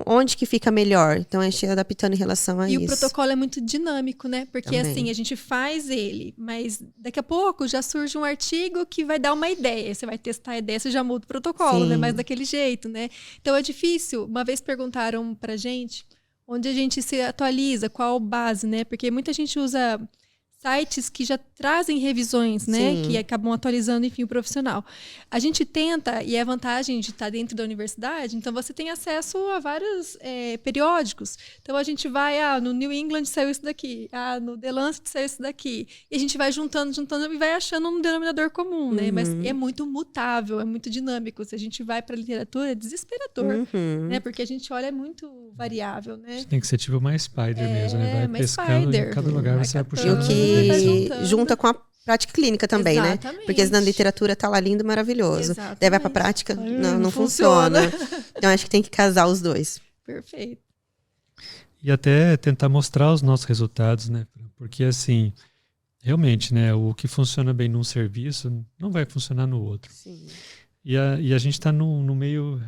Onde que fica melhor? Então, a gente vai adaptando em relação a isso. E o protocolo é muito dinâmico, né? Porque, Também. assim, a gente faz ele, mas daqui a pouco já surge um artigo que vai dar uma ideia. Você vai testar a ideia, você já muda o protocolo, Sim. né? Mas daquele jeito, né? Então, é difícil. Uma vez perguntaram pra gente onde a gente se atualiza, qual base, né? Porque muita gente usa sites que já trazem revisões, né? Sim. Que acabam atualizando, enfim, o profissional. A gente tenta, e é a vantagem de estar dentro da universidade, então você tem acesso a vários periódicos. Então a gente vai, no New England saiu isso daqui, no The Lancet saiu isso daqui. E a gente vai juntando e vai achando um denominador comum, né? Mas é muito mutável, é muito dinâmico. Se a gente vai para a literatura, é desesperador, né? Porque a gente olha, é muito variável, né? Tem que ser tipo uma spider mesmo, né? Vai uma pescando spider. em cada lugar, você vai puxando. E o que juntando. junta com a prática clínica também, Exatamente. né? Porque na literatura tá lá lindo, maravilhoso. Exatamente. Daí vai pra prática, não não funciona. funciona. Então acho que tem que casar os dois. Perfeito. E até tentar mostrar os nossos resultados, né? Porque assim, realmente, né? O que funciona bem num serviço não vai funcionar no outro. Sim. E a gente está no meio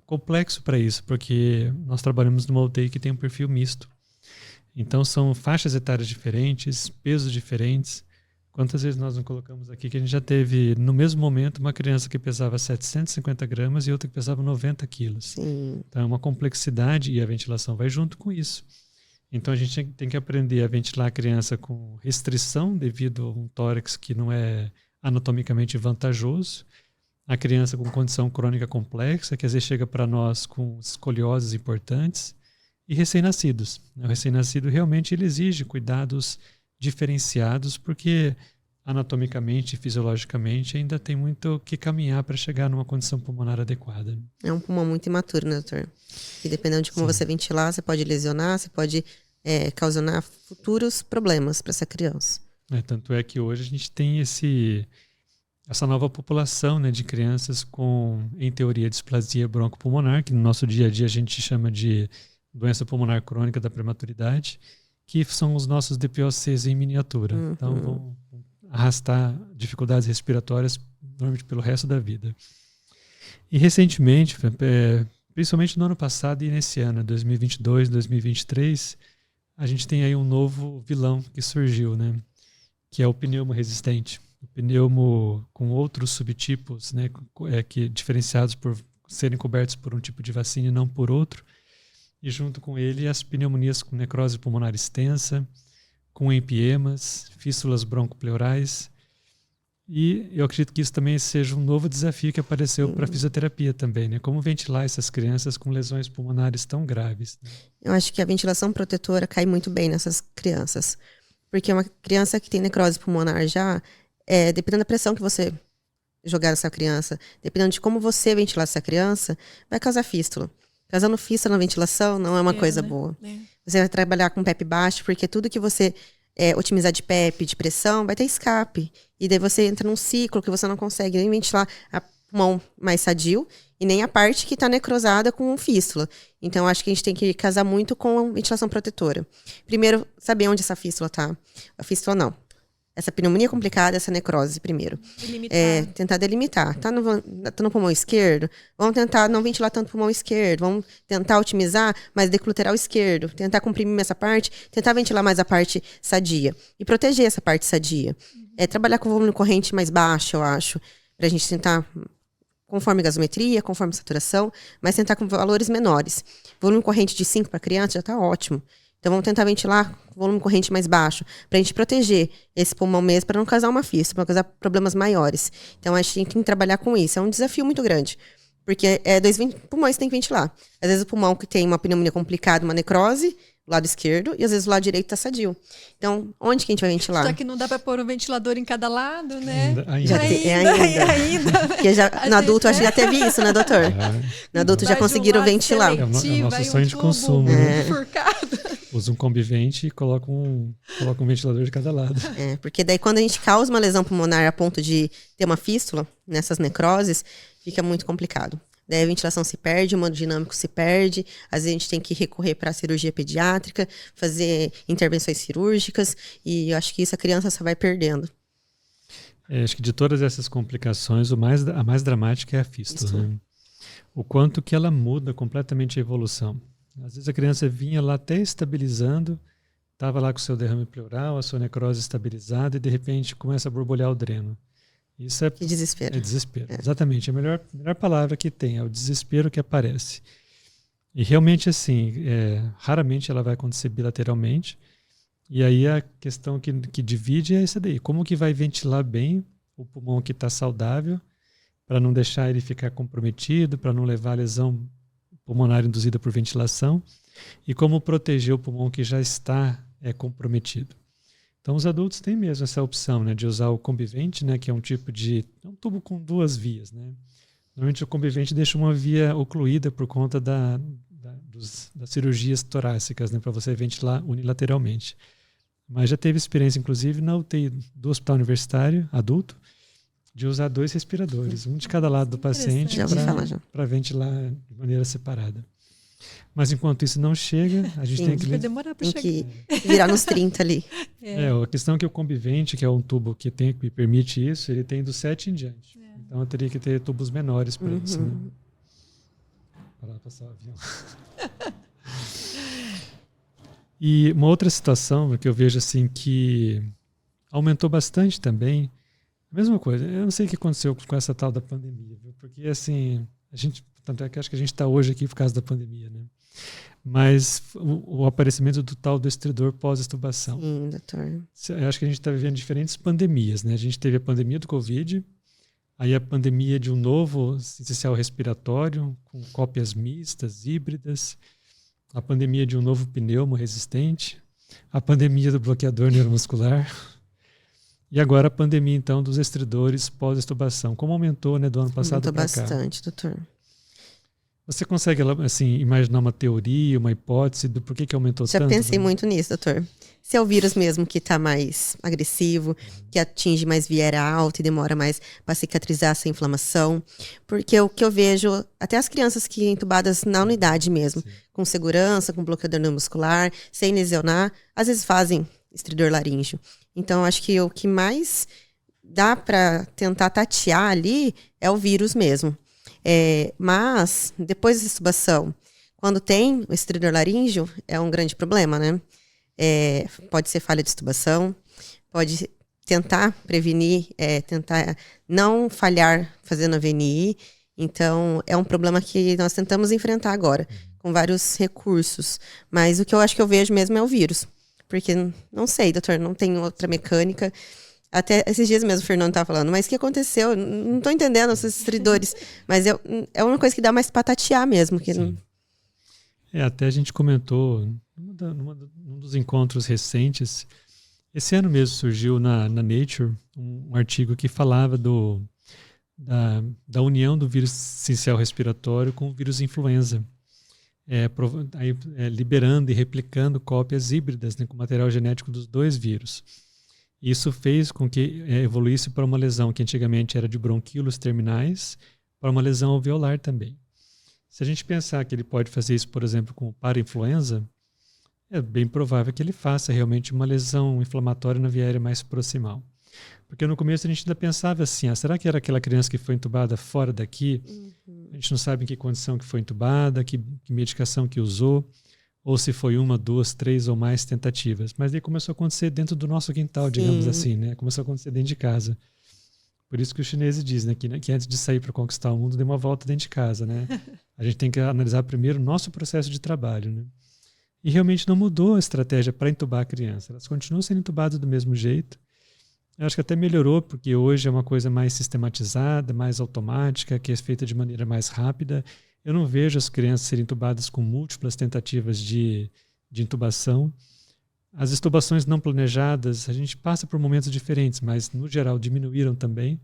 complexo para isso, porque nós trabalhamos numa UTI que tem um perfil misto. Então são faixas etárias diferentes, pesos diferentes. Quantas vezes nós não colocamos aqui que a gente já teve, no mesmo momento, uma criança que pesava 750 gramas e outra que pesava 90 quilos. Sim. Então é uma complexidade e a ventilação vai junto com isso. Então a gente tem que aprender a ventilar a criança com restrição devido a um tórax que não é anatomicamente vantajoso. A criança com condição crônica complexa, que às vezes chega para nós com escolioses importantes. E recém-nascidos. O recém-nascido realmente ele exige cuidados diferenciados, porque anatomicamente e fisiologicamente ainda tem muito que caminhar para chegar numa condição pulmonar adequada. É um pulmão muito imaturo, né, doutor? E dependendo de como Sim. você ventilar, você pode lesionar, você pode causar futuros problemas para essa criança. Tanto é que hoje a gente tem essa nova população, né, de crianças com, em teoria, displasia broncopulmonar, que no nosso dia a dia a gente chama de doença pulmonar crônica da prematuridade, que são os nossos DPOCs em miniatura. Uhum. Então vão arrastar dificuldades respiratórias normalmente pelo resto da vida. E recentemente, principalmente no ano passado e nesse ano, 2022, 2023, a gente tem aí um novo vilão que surgiu, né? Que é o pneumo resistente. O pneumo com outros subtipos, né? Que diferenciados por serem cobertos por um tipo de vacina e não por outro. E junto com ele as pneumonias com necrose pulmonar extensa, com empiemas, fístulas broncopleurais. E eu acredito que isso também seja um novo desafio que apareceu para a fisioterapia também, né? Como ventilar essas crianças com lesões pulmonares tão graves, né? Eu acho que a ventilação protetora cai muito bem nessas crianças. Porque uma criança que tem necrose pulmonar já, dependendo da pressão que você jogar nessa criança, dependendo de como você ventilar essa criança, vai causar fístula. Causando fístula na ventilação não é uma coisa boa. Você vai trabalhar com PEP baixo, porque tudo que você otimizar de PEP, de pressão, vai ter escape. E daí você entra num ciclo que você não consegue nem ventilar a pulmão mais sadio e nem a parte que está necrosada com fístula. Então, acho que a gente tem que casar muito com a ventilação protetora. Primeiro, saber onde essa fístula está. A fístula não. Essa pneumonia complicada, essa necrose primeiro. Tentar delimitar. Tá no pulmão esquerdo? Vamos tentar não ventilar tanto o pulmão esquerdo. Vamos tentar otimizar mais decluteral esquerdo. Tentar comprimir essa parte. Tentar ventilar mais a parte sadia. E proteger essa parte sadia. Trabalhar com volume corrente mais baixo, eu acho. Pra gente tentar, conforme gasometria, conforme saturação, mas tentar com valores menores. Volume corrente de 5 para criança já tá ótimo. Então, vamos tentar ventilar com volume corrente mais baixo, para a gente proteger esse pulmão mesmo, para não causar uma fístula, para não causar problemas maiores. Então, a gente tem que trabalhar com isso. É um desafio muito grande, porque 2 pulmões tem que ventilar. Às vezes, o pulmão que tem uma pneumonia complicada, uma necrose, o lado esquerdo, e às vezes o lado direito está sadio. Então, onde que a gente vai ventilar? Só que não dá para pôr um ventilador em cada lado, né? Ainda. Porque no adulto, acho que já teve isso, né, doutor? No adulto já conseguiram ventilar. É o nosso sonho de consumo. Furcado. Usa um combivente e coloca um ventilador de cada lado. Porque daí quando a gente causa uma lesão pulmonar a ponto de ter uma fístula, nessas necroses, fica muito complicado. Daí a ventilação se perde, o hemodinâmico se perde, às vezes a gente tem que recorrer para a cirurgia pediátrica, fazer intervenções cirúrgicas, e eu acho que isso a criança só vai perdendo. Acho que de todas essas complicações, a mais dramática é a fístula. Né? O quanto que ela muda completamente a evolução. Às vezes a criança vinha lá até estabilizando, estava lá com o seu derrame pleural, a sua necrose estabilizada, e de repente começa a borbulhar o dreno. Isso que desespero. É desespero, exatamente. A melhor palavra que tem é o desespero que aparece. E realmente, assim, raramente ela vai acontecer bilateralmente. E aí a questão que divide é essa daí. Como que vai ventilar bem o pulmão que está saudável, para não deixar ele ficar comprometido, para não levar a lesão pulmonar induzida por ventilação, e como proteger o pulmão que já está comprometido. Então, os adultos têm mesmo essa opção, né, de usar o combivente, né, que é um tipo de... um tubo com 2 vias. Né? Normalmente, o combivente deixa uma via ocluída por conta das cirurgias torácicas, né, para você ventilar unilateralmente. Mas já teve experiência, inclusive, na UTI do Hospital Universitário, adulto, de usar 2 respiradores, um de cada lado do paciente para ventilar de maneira separada. Mas enquanto isso não chega, a gente tem que... Vai demorar para chegar. Que virar nos 30 ali. A questão é que o combivente, que é um tubo que permite isso, ele tem do 7 em diante. Então eu teria que ter tubos menores para isso. Né? Para lá passar o avião. E uma outra situação que eu vejo assim que aumentou bastante também. A mesma coisa, eu não sei o que aconteceu com essa tal da pandemia, viu? Porque assim, tanto é que acho que a gente está hoje aqui por causa da pandemia, né? Mas o aparecimento do tal do estridor pós-extubação. Sim, doutor. Eu acho que a gente está vivendo diferentes pandemias, né? A gente teve a pandemia do Covid, aí a pandemia de um novo sincicial respiratório, com cópias mistas, híbridas, a pandemia de um novo pneumo resistente, a pandemia do bloqueador neuromuscular, e agora a pandemia, então, dos estridores pós-extubação. Como aumentou, né, do ano passado para cá? Aumentou bastante, doutor. Você consegue, assim, imaginar uma teoria, uma hipótese do porquê que aumentou Já tanto? Já pensei muito nisso, doutor. Se é o vírus mesmo que está mais agressivo, que atinge mais viera alta e demora mais para cicatrizar essa inflamação. Porque o que eu vejo, até as crianças que entubadas na unidade mesmo, sim, com segurança, com bloqueador neuromuscular, sem lesionar, às vezes fazem estridor laríngeo. Então, acho que o que mais dá para tentar tatear ali é o vírus mesmo. Mas, depois da extubação, quando tem o estridor laríngeo, é um grande problema, né? Pode ser falha de extubação, pode tentar prevenir, tentar não falhar fazendo a VNI. Então, é um problema que nós tentamos enfrentar agora, com vários recursos. Mas o que eu acho que eu vejo mesmo é o vírus. Porque, não sei, doutor, não tem outra mecânica. Até esses dias mesmo o Fernando estava falando, mas o que aconteceu? Não estou entendendo esses estridores. Mas é uma coisa que dá mais para tatear mesmo. Que não... Até a gente comentou num dos encontros recentes, esse ano mesmo surgiu na Nature um artigo que falava da união do vírus sincicial respiratório com o vírus influenza. Liberando e replicando cópias híbridas, né, com material genético dos dois vírus. Isso fez com que evoluísse para uma lesão que antigamente era de bronquíolos terminais, para uma lesão alveolar também. Se a gente pensar que ele pode fazer isso, por exemplo, com o parainfluenza, é bem provável que ele faça realmente uma lesão inflamatória na via aérea mais proximal. Porque no começo a gente ainda pensava assim, será que era aquela criança que foi entubada fora daqui? A gente não sabe em que condição que foi entubada, que medicação que usou, ou se foi 1, 2, 3 ou mais tentativas. Mas aí começou a acontecer dentro do nosso quintal, digamos assim, né? Começou a acontecer dentro de casa. Por isso que os chineses dizem, né, que antes de sair para conquistar o mundo, dê uma volta dentro de casa, né? A gente tem que analisar primeiro o nosso processo de trabalho, né? E realmente não mudou a estratégia para entubar a criança. Elas continuam sendo entubadas do mesmo jeito. Eu acho que até melhorou, porque hoje é uma coisa mais sistematizada, mais automática, que é feita de maneira mais rápida. Eu não vejo as crianças serem entubadas com múltiplas tentativas de intubação. As extubações não planejadas, a gente passa por momentos diferentes, mas no geral diminuíram também.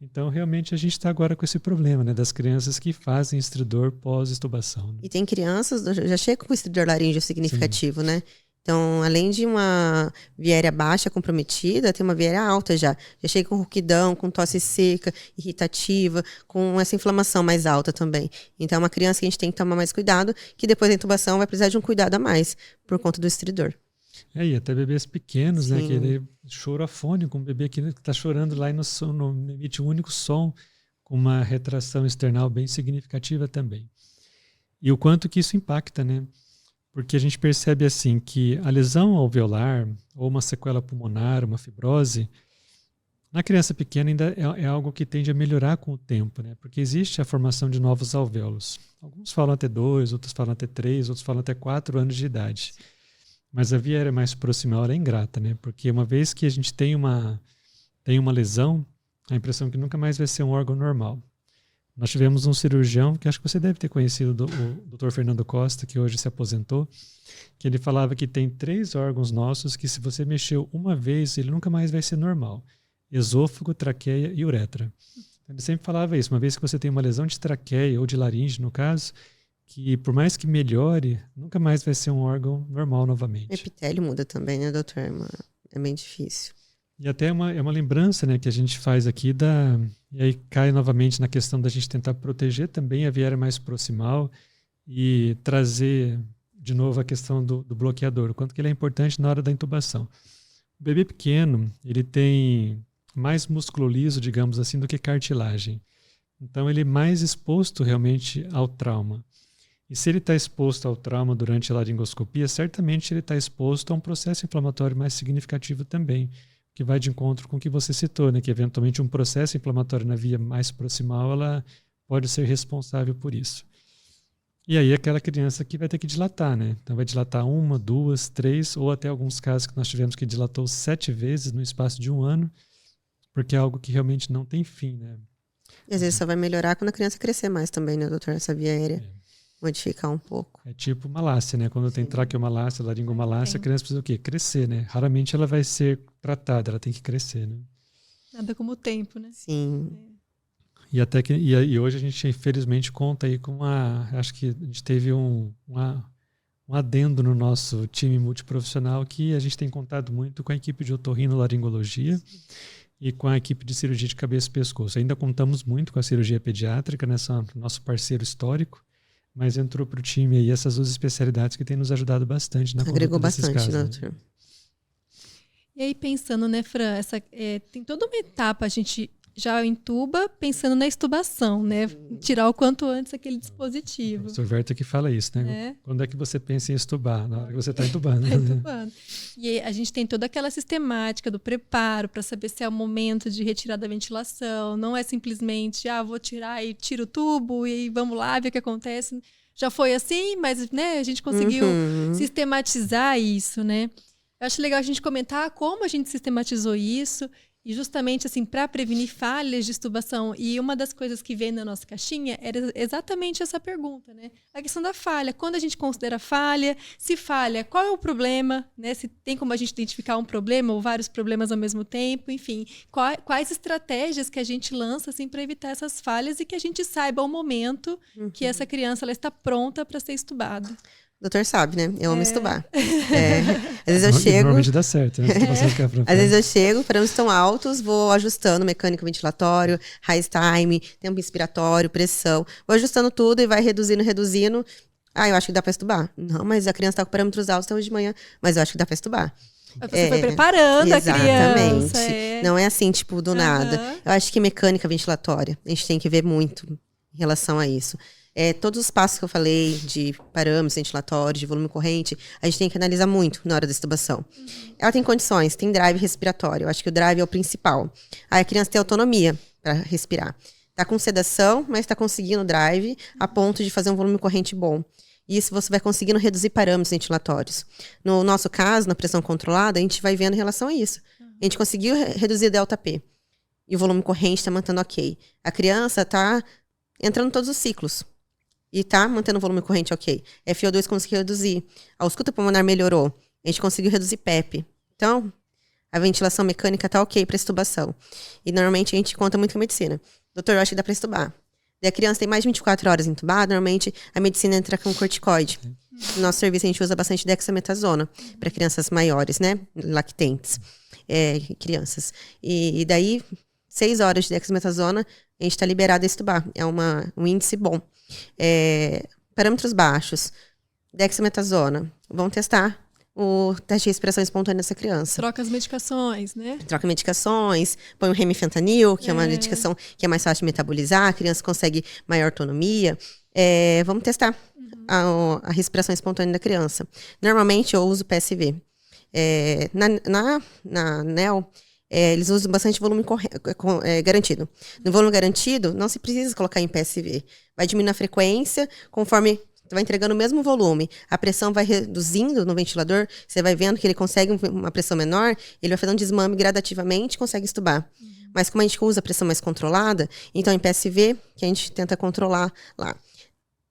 Então, realmente, a gente está agora com esse problema, né, das crianças que fazem estridor pós-extubação. Né? E tem crianças, já chega com estridor laríngeo significativo, sim, né? Então, além de uma via aérea baixa comprometida, tem uma via aérea alta já. Já chega com rouquidão, com tosse seca, irritativa, com essa inflamação mais alta também. Então, é uma criança que a gente tem que tomar mais cuidado, que depois da intubação vai precisar de um cuidado a mais, por conta do estridor. E até bebês pequenos, sim, né? Que ele choro afônico, um bebê que está chorando lá e não emite um único som, com uma retração external bem significativa também. E o quanto que isso impacta, né? Porque a gente percebe assim que a lesão alveolar ou uma sequela pulmonar, uma fibrose, na criança pequena ainda é algo que tende a melhorar com o tempo, né? Porque existe a formação de novos alvéolos. Alguns falam até 2, outros falam até 3, outros falam até 4 anos de idade. Mas a via aérea mais proximal é ingrata, né? Porque uma vez que a gente tem uma lesão, a impressão é que nunca mais vai ser um órgão normal. Nós tivemos um cirurgião, que acho que você deve ter conhecido, o Dr. Fernando Costa, que hoje se aposentou, que ele falava que tem 3 órgãos nossos que se você mexeu uma vez, ele nunca mais vai ser normal. Esôfago, traqueia e uretra. Ele sempre falava isso, uma vez que você tem uma lesão de traqueia ou de laringe, no caso, que por mais que melhore, nunca mais vai ser um órgão normal novamente. O epitélio muda também, né, doutor? É bem difícil. E até é uma lembrança, né, que a gente faz aqui e aí cai novamente na questão da gente tentar proteger também a via aérea mais proximal e trazer de novo a questão do bloqueador, o quanto que ele é importante na hora da intubação. O bebê pequeno, ele tem mais músculo liso, digamos assim, do que cartilagem. Então ele é mais exposto realmente ao trauma. E se ele está exposto ao trauma durante a laringoscopia, certamente ele está exposto a um processo inflamatório mais significativo também, que vai de encontro com o que você citou, né? Que eventualmente um processo inflamatório na via mais proximal, ela pode ser responsável por isso. E aí aquela criança que vai ter que dilatar, né? Então vai dilatar 1, 2, 3, ou até alguns casos que nós tivemos que dilatou 7 vezes no espaço de 1 ano, porque é algo que realmente não tem fim, né? E às vezes só vai melhorar quando a criança crescer mais também, né, doutor? Essa via aérea modificar um pouco. É tipo malácia, né? Quando tem traqueomalácia, laringomalácia, a criança precisa o quê? Crescer, né? Raramente ela vai ser tratada, ela tem que crescer, né? Nada como o tempo, né? Sim. E até que e hoje a gente infelizmente conta aí com acho que a gente teve um adendo no nosso time multiprofissional que a gente tem contado muito com a equipe de otorrinolaringologia e com a equipe de cirurgia de cabeça e pescoço. Ainda contamos muito com a cirurgia pediátrica, nosso parceiro histórico, mas entrou para o time aí essas 2 especialidades que têm nos ajudado bastante na Agregou conduta desses bastante, casos, doutor. né? E aí pensando, né, Fran, tem toda uma etapa, a gente já intuba pensando na extubação, né? Tirar o quanto antes aquele dispositivo. O professor Werther que fala isso, né? Quando é que você pensa em extubar? Na hora que você está entubando. Tá entubando. E a gente tem toda aquela sistemática do preparo para saber se é o momento de retirar da ventilação. Não é simplesmente, vou tirar e tiro o tubo e vamos lá ver o que acontece. Já foi assim, mas né, a gente conseguiu sistematizar isso, né? Eu acho legal a gente comentar como a gente sistematizou isso. E justamente assim, para prevenir falhas de extubação. E uma das coisas que vem na nossa caixinha era exatamente essa pergunta, né? A questão da falha. Quando a gente considera falha, se falha, qual é o problema? Né? Se tem como a gente identificar um problema ou vários problemas ao mesmo tempo, enfim. Quais estratégias que a gente lança assim, para evitar essas falhas e que a gente saiba o momento que essa criança ela está pronta para ser extubada. O doutor sabe, né? Eu amo estubar. Às vezes eu chego... Normalmente dá certo, né? Às vezes eu chego, parâmetros estão altos, vou ajustando mecânico ventilatório, rise time, tempo inspiratório, pressão. Vou ajustando tudo e vai reduzindo. Eu acho que dá para estubar. Não, mas a criança está com parâmetros altos até hoje de manhã, mas eu acho que dá para estubar. Você foi preparando a criança. Não é assim, tipo, do nada. Eu acho que mecânica ventilatória, a gente tem que ver muito em relação a isso. Todos os passos que eu falei de parâmetros ventilatórios, de volume corrente, a gente tem que analisar muito na hora da extubação. Ela tem condições, tem drive respiratório. Eu acho que o drive é o principal. Aí a criança tem autonomia para respirar. Tá com sedação, mas está conseguindo drive a ponto de fazer um volume corrente bom. E isso você vai conseguindo reduzir parâmetros ventilatórios. No nosso caso, na pressão controlada, a gente vai vendo em relação a isso. A gente conseguiu reduzir delta P. E o volume corrente está mantendo ok. A criança está entrando em todos os ciclos. E tá mantendo o volume corrente ok. FO2 conseguiu reduzir. A ausculta pulmonar melhorou. A gente conseguiu reduzir PEP. Então, a ventilação mecânica tá ok para extubação. E normalmente a gente conta muito com a medicina. Doutor, eu acho que dá para extubar. Daí a criança tem mais de 24 horas entubada, normalmente a medicina entra com corticoide. No nosso serviço a gente usa bastante dexametasona para crianças maiores, né? Lactentes. Crianças. E daí, 6 horas de dexametasona, a gente está liberado a extubar. É um índice bom. Parâmetros baixos, dexametasona. Vamos testar o teste de respiração espontânea dessa criança. Troca as medicações, né? Troca medicações, põe o remifentanil, que é uma medicação que é mais fácil de metabolizar, a criança consegue maior autonomia. Vamos testar a respiração espontânea da criança. Normalmente eu uso PSV. Na NEL, eles usam bastante volume garantido. No volume garantido, não se precisa colocar em PSV. Vai diminuindo a frequência, conforme vai entregando o mesmo volume. A pressão vai reduzindo no ventilador, você vai vendo que ele consegue uma pressão menor, ele vai fazendo um desmame gradativamente e consegue extubar. Mas como a gente usa a pressão mais controlada, então em PSV, que a gente tenta controlar lá.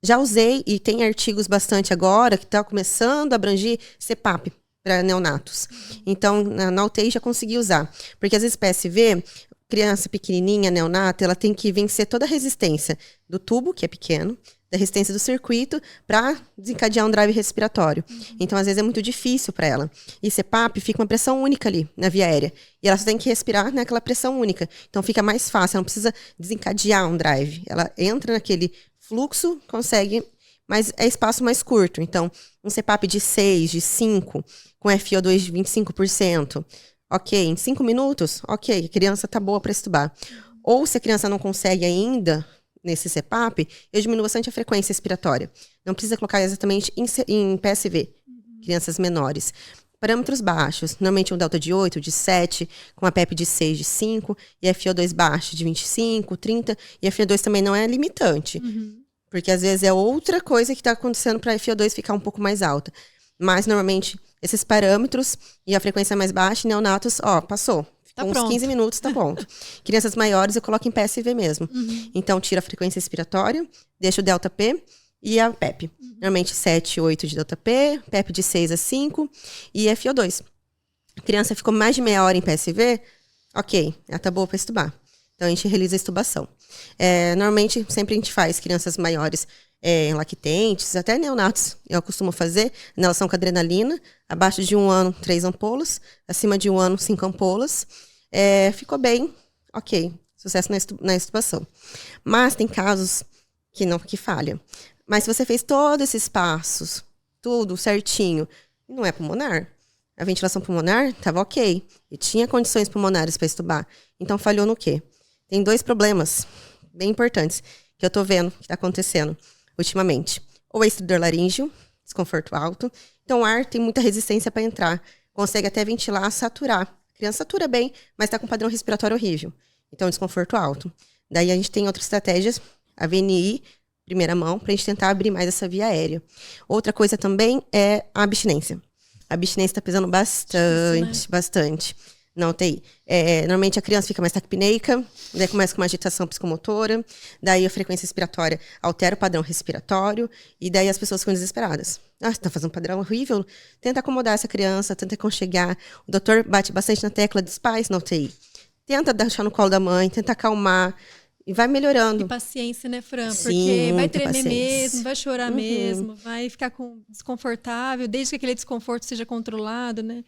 Já usei, e tem artigos bastante agora, que está começando a abranger CPAP para neonatos. Então, na UTI já consegui usar. Porque às vezes PSV, criança pequenininha, neonata, ela tem que vencer toda a resistência do tubo, que é pequeno, da resistência do circuito, para desencadear um drive respiratório. Então, às vezes, é muito difícil para ela. E CPAP fica uma pressão única ali, na via aérea. E ela só tem que respirar naquela pressão única. Então, fica mais fácil, ela não precisa desencadear um drive. Ela entra naquele fluxo, consegue, mas é espaço mais curto. Então, um CPAP de 6, de 5, com FO2 de 25%. Ok, em 5 minutos, ok, a criança tá boa para extubar. Ou se a criança não consegue ainda nesse CPAP, eu diminuo bastante a frequência respiratória. Não precisa colocar exatamente em PSV, crianças menores. parâmetros baixos, normalmente um delta de 8, de 7, com a PEP de 6, de 5, e FiO2 baixo de 25, 30, e a FiO2 também não é limitante, porque às vezes é outra coisa que está acontecendo para a FiO2 ficar um pouco mais alta. Mas normalmente esses parâmetros e a frequência mais baixa, neonatos, passou. Ficou uns 15 minutos, tá pronto. Crianças maiores eu coloco em PSV mesmo. Então tira a frequência respiratória, deixa o delta P e a PEP. Normalmente 7, 8 de delta P, PEP de 6 a 5 e FiO2. A criança ficou mais de meia hora em PSV, ok, ela tá boa para estubar. Então a gente realiza a estubação. Normalmente sempre a gente faz crianças maiores lactentes, até neonatos eu costumo fazer, inalação com adrenalina, abaixo de 1 ano, 3 ampolas, acima de 1 ano, 5 ampolas. Ficou bem, ok, sucesso na estubação. Mas tem casos que falha. Mas se você fez todos esses passos, tudo certinho, e não é pulmonar, a ventilação pulmonar estava ok, e tinha condições pulmonares para estubar. Então falhou no quê? Tem 2 problemas bem importantes que eu tô vendo que está acontecendo ultimamente. Ou é estridor laríngeo, desconforto alto. Então o ar tem muita resistência para entrar. Consegue até ventilar, saturar. A criança satura bem, mas está com um padrão respiratório horrível. Então desconforto alto. Daí a gente tem outras estratégias, a VNI, primeira mão, para a gente tentar abrir mais essa via aérea. Outra coisa também é a abstinência. A abstinência está pesando bastante na UTI. Normalmente a criança fica mais taquipneica, daí começa com uma agitação psicomotora, daí a frequência respiratória altera o padrão respiratório, e daí as pessoas ficam desesperadas. Você está fazendo um padrão horrível, tenta acomodar essa criança, tenta aconchegar. O doutor bate bastante na tecla dos pais na UTI. Tenta deixar no colo da mãe, tenta acalmar, e vai melhorando. E paciência, né, Fran? Sim, porque vai tremer paciência. mesmo, vai chorar mesmo, vai ficar desconfortável, desde que aquele desconforto seja controlado, né?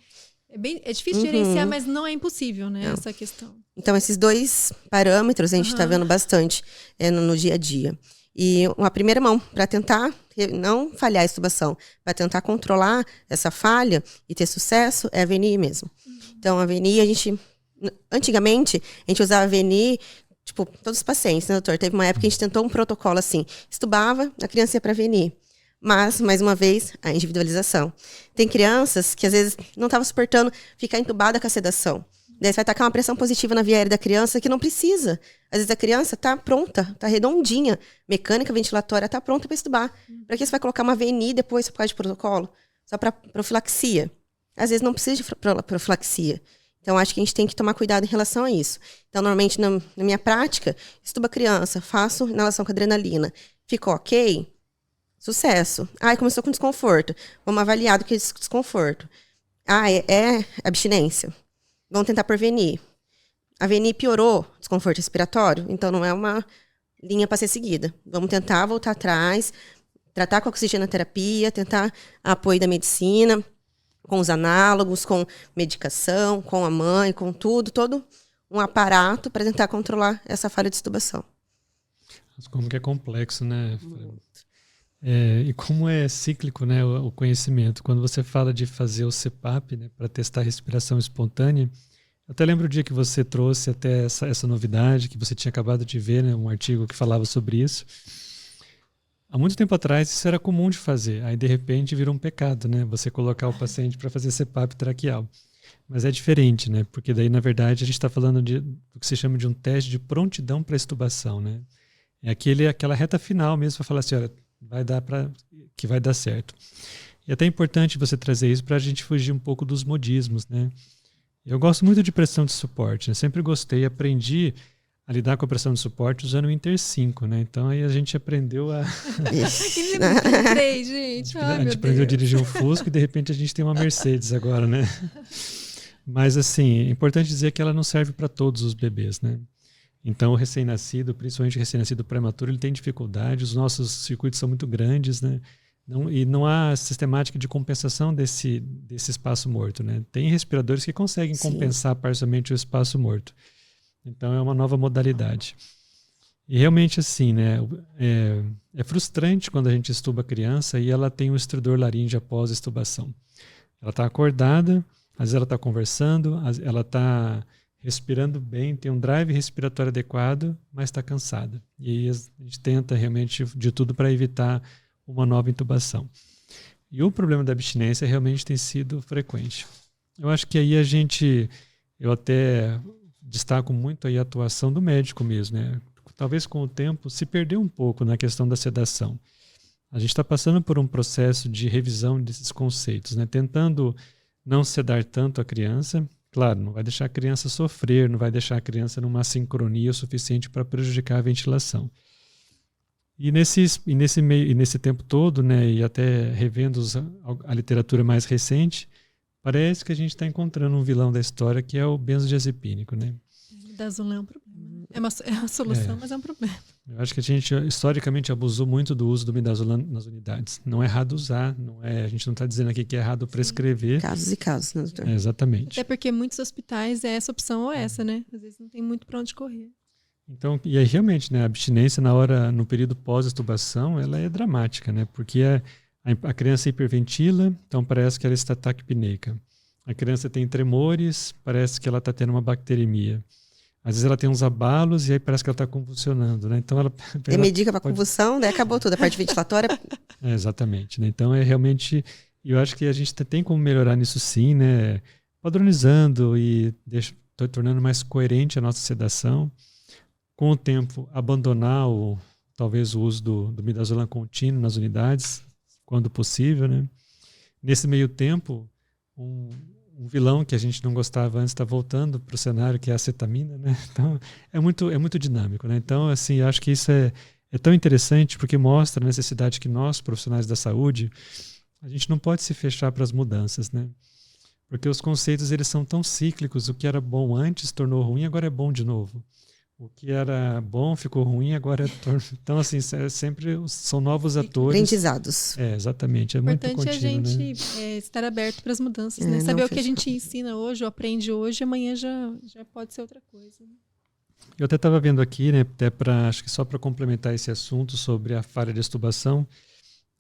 É difícil gerenciar, mas não é impossível, né? Não. Essa questão. Então, esses 2 parâmetros a gente está vendo bastante no dia a dia. E uma primeira mão para tentar não falhar a estubação, para tentar controlar essa falha e ter sucesso, é a VNI mesmo. Então, a VNI, antigamente, a gente usava a VNI, tipo, todos os pacientes, né, doutor? Teve uma época que a gente tentou um protocolo assim, estubava, a criança ia para a VNI. Mas, mais uma vez, a individualização. Tem crianças que, às vezes, não estavam suportando ficar entubada com a sedação. Daí você vai tacar uma pressão positiva na via aérea da criança que não precisa. Às vezes a criança está pronta, está redondinha. Mecânica ventilatória está pronta para estubar. Para que você vai colocar uma VNI depois por causa de protocolo? Só para profilaxia. Às vezes não precisa de profilaxia. Então, acho que a gente tem que tomar cuidado em relação a isso. Então, normalmente, na minha prática, estubo a criança, faço inalação com adrenalina. Ficou ok? Sucesso. Começou com desconforto. Vamos avaliar do que é desconforto. É abstinência. Vamos tentar por VNI. A VNI piorou o desconforto respiratório, então não é uma linha para ser seguida. Vamos tentar voltar atrás, tratar com oxigenoterapia, tentar apoio da medicina, com os análogos, com medicação, com a mãe, com tudo, todo um aparato para tentar controlar essa falha de estubação. Como que é complexo, né? E como é cíclico, né, o conhecimento. Quando você fala de fazer o CPAP, né, para testar a respiração espontânea, eu até lembro o dia que você trouxe até essa novidade, que você tinha acabado de ver, né, um artigo que falava sobre isso. Há muito tempo atrás isso era comum de fazer, aí de repente virou um pecado, né, você colocar o paciente para fazer CPAP traqueal. Mas é diferente, né, porque daí na verdade a gente está falando do que se chama de um teste de prontidão para estubação, né. É aquela reta final mesmo para falar assim, olha, vai dar certo. E é até importante você trazer isso para a gente fugir um pouco dos modismos, né? Eu gosto muito de pressão de suporte, né? Sempre gostei, aprendi a lidar com a pressão de suporte usando o Inter 5, né? Então aí a gente aprendeu a... gente. A gente aprendeu a dirigir um Fusca e de repente a gente tem uma Mercedes agora, né? Mas assim, é importante dizer que ela não serve para todos os bebês, né? Então, o recém-nascido, principalmente o recém-nascido prematuro, ele tem dificuldade, os nossos circuitos são muito grandes, né? E não há sistemática de compensação desse espaço morto, né? Tem respiradores que conseguem compensar parcialmente o espaço morto. Então, é uma nova modalidade. E realmente, assim, né? É frustrante quando a gente estuba a criança e ela tem um estridor laríngeo após a estubação. Ela está acordada, às vezes ela está conversando, ela está respirando bem, tem um drive respiratório adequado, mas está cansada. E aí a gente tenta realmente de tudo para evitar uma nova intubação. E o problema da abstinência realmente tem sido frequente. Eu acho que aí eu até destaco muito aí a atuação do médico mesmo, né? Talvez com o tempo se perdeu um pouco na questão da sedação. A gente está passando por um processo de revisão desses conceitos, né? Tentando não sedar tanto a criança. Claro, não vai deixar a criança sofrer, não vai deixar a criança numa sincronia o suficiente para prejudicar a ventilação. E nesse tempo todo, né, e até revendo a literatura mais recente, parece que a gente está encontrando um vilão da história que é o benzodiazepínico, né? O midazolam é um problema. É uma solução, mas é um problema. Eu acho que a gente historicamente abusou muito do uso do midazolam nas unidades. Não é errado usar, a gente não está dizendo aqui que é errado prescrever. Casos e casos, né, doutor? Exatamente. Até porque muitos hospitais é essa opção ou essa, né? Às vezes não tem muito para onde correr. Então, e aí realmente, né, a abstinência no período pós-extubação, ela é dramática, né? Porque a criança hiperventila, então parece que ela está taquipneica. A criança tem tremores, parece que ela está tendo uma bacteremia. Às vezes ela tem uns abalos e aí parece que ela está convulsionando, né? Então Tem medica para convulsão, daí acabou tudo, a parte ventilatória. Exatamente, né? Então é realmente, eu acho que a gente tem como melhorar nisso sim, né? Padronizando e tornando mais coerente a nossa sedação. Com o tempo, abandonar talvez o uso do midazolam contínuo nas unidades, quando possível, né? Nesse meio tempo, um vilão que a gente não gostava antes está voltando para o cenário, que é a acetamina, né? Então, é muito dinâmico, né? Então, assim, acho que isso é tão interessante porque mostra a necessidade que nós, profissionais da saúde, a gente não pode se fechar para as mudanças, né? Porque os conceitos, eles são tão cíclicos, o que era bom antes tornou ruim, agora é bom de novo. O que era bom ficou ruim, agora é torno. Então, assim, sempre são novos atores. Aprendizados. Exatamente. É muito contínuo, importante a gente né? Estar aberto para as mudanças, né? Saber o que a gente ensina hoje ou aprende hoje, amanhã já pode ser outra coisa. Né? Eu até estava vendo aqui, né, acho que só para complementar esse assunto sobre a falha de extubação,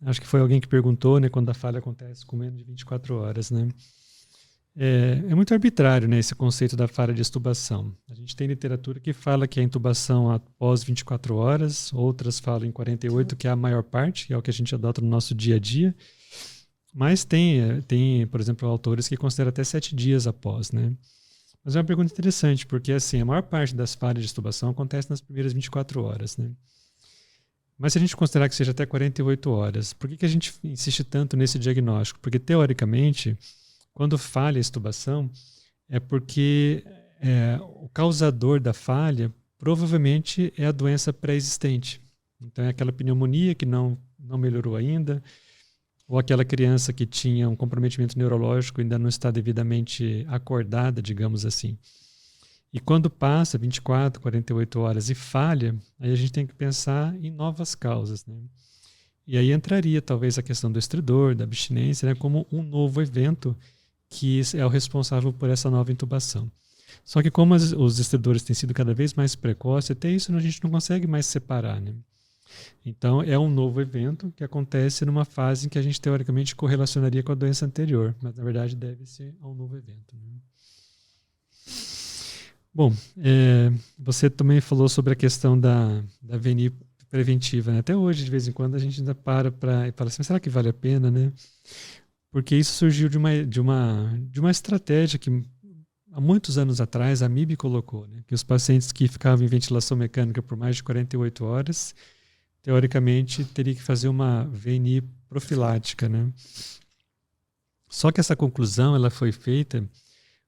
acho que foi alguém que perguntou, né, quando a falha acontece com menos de 24 horas, né? É muito arbitrário, né, esse conceito da falha de extubação. A gente tem literatura que fala que a intubação após 24 horas, outras falam em 48, que é a maior parte, que é o que a gente adota no nosso dia a dia. Mas tem, por exemplo, autores que consideram até 7 dias após, né? Mas é uma pergunta interessante, porque assim, a maior parte das falhas de extubação acontece nas primeiras 24 horas, né? Mas se a gente considerar que seja até 48 horas, por que a gente insiste tanto nesse diagnóstico? Porque, teoricamente, quando falha a extubação, é porque o causador da falha provavelmente é a doença pré-existente. Então é aquela pneumonia que não melhorou ainda, ou aquela criança que tinha um comprometimento neurológico e ainda não está devidamente acordada, digamos assim. E quando passa 24, 48 horas e falha, aí a gente tem que pensar em novas causas, né? E aí entraria talvez a questão do estridor, da abstinência, né, como um novo evento que é o responsável por essa nova intubação. Só que como os estridores têm sido cada vez mais precoces, até isso a gente não consegue mais separar, né? Então é um novo evento que acontece numa fase em que a gente teoricamente correlacionaria com a doença anterior, mas na verdade deve ser um novo evento, né? Bom, você também falou sobre a questão da VNI preventiva, né? Até hoje, de vez em quando, a gente ainda para e fala assim, será que vale a pena, né? Porque isso surgiu de uma estratégia que há muitos anos atrás a MIB colocou, né? Que os pacientes que ficavam em ventilação mecânica por mais de 48 horas, teoricamente, teria que fazer uma VNI profilática, né? Só que essa conclusão ela foi feita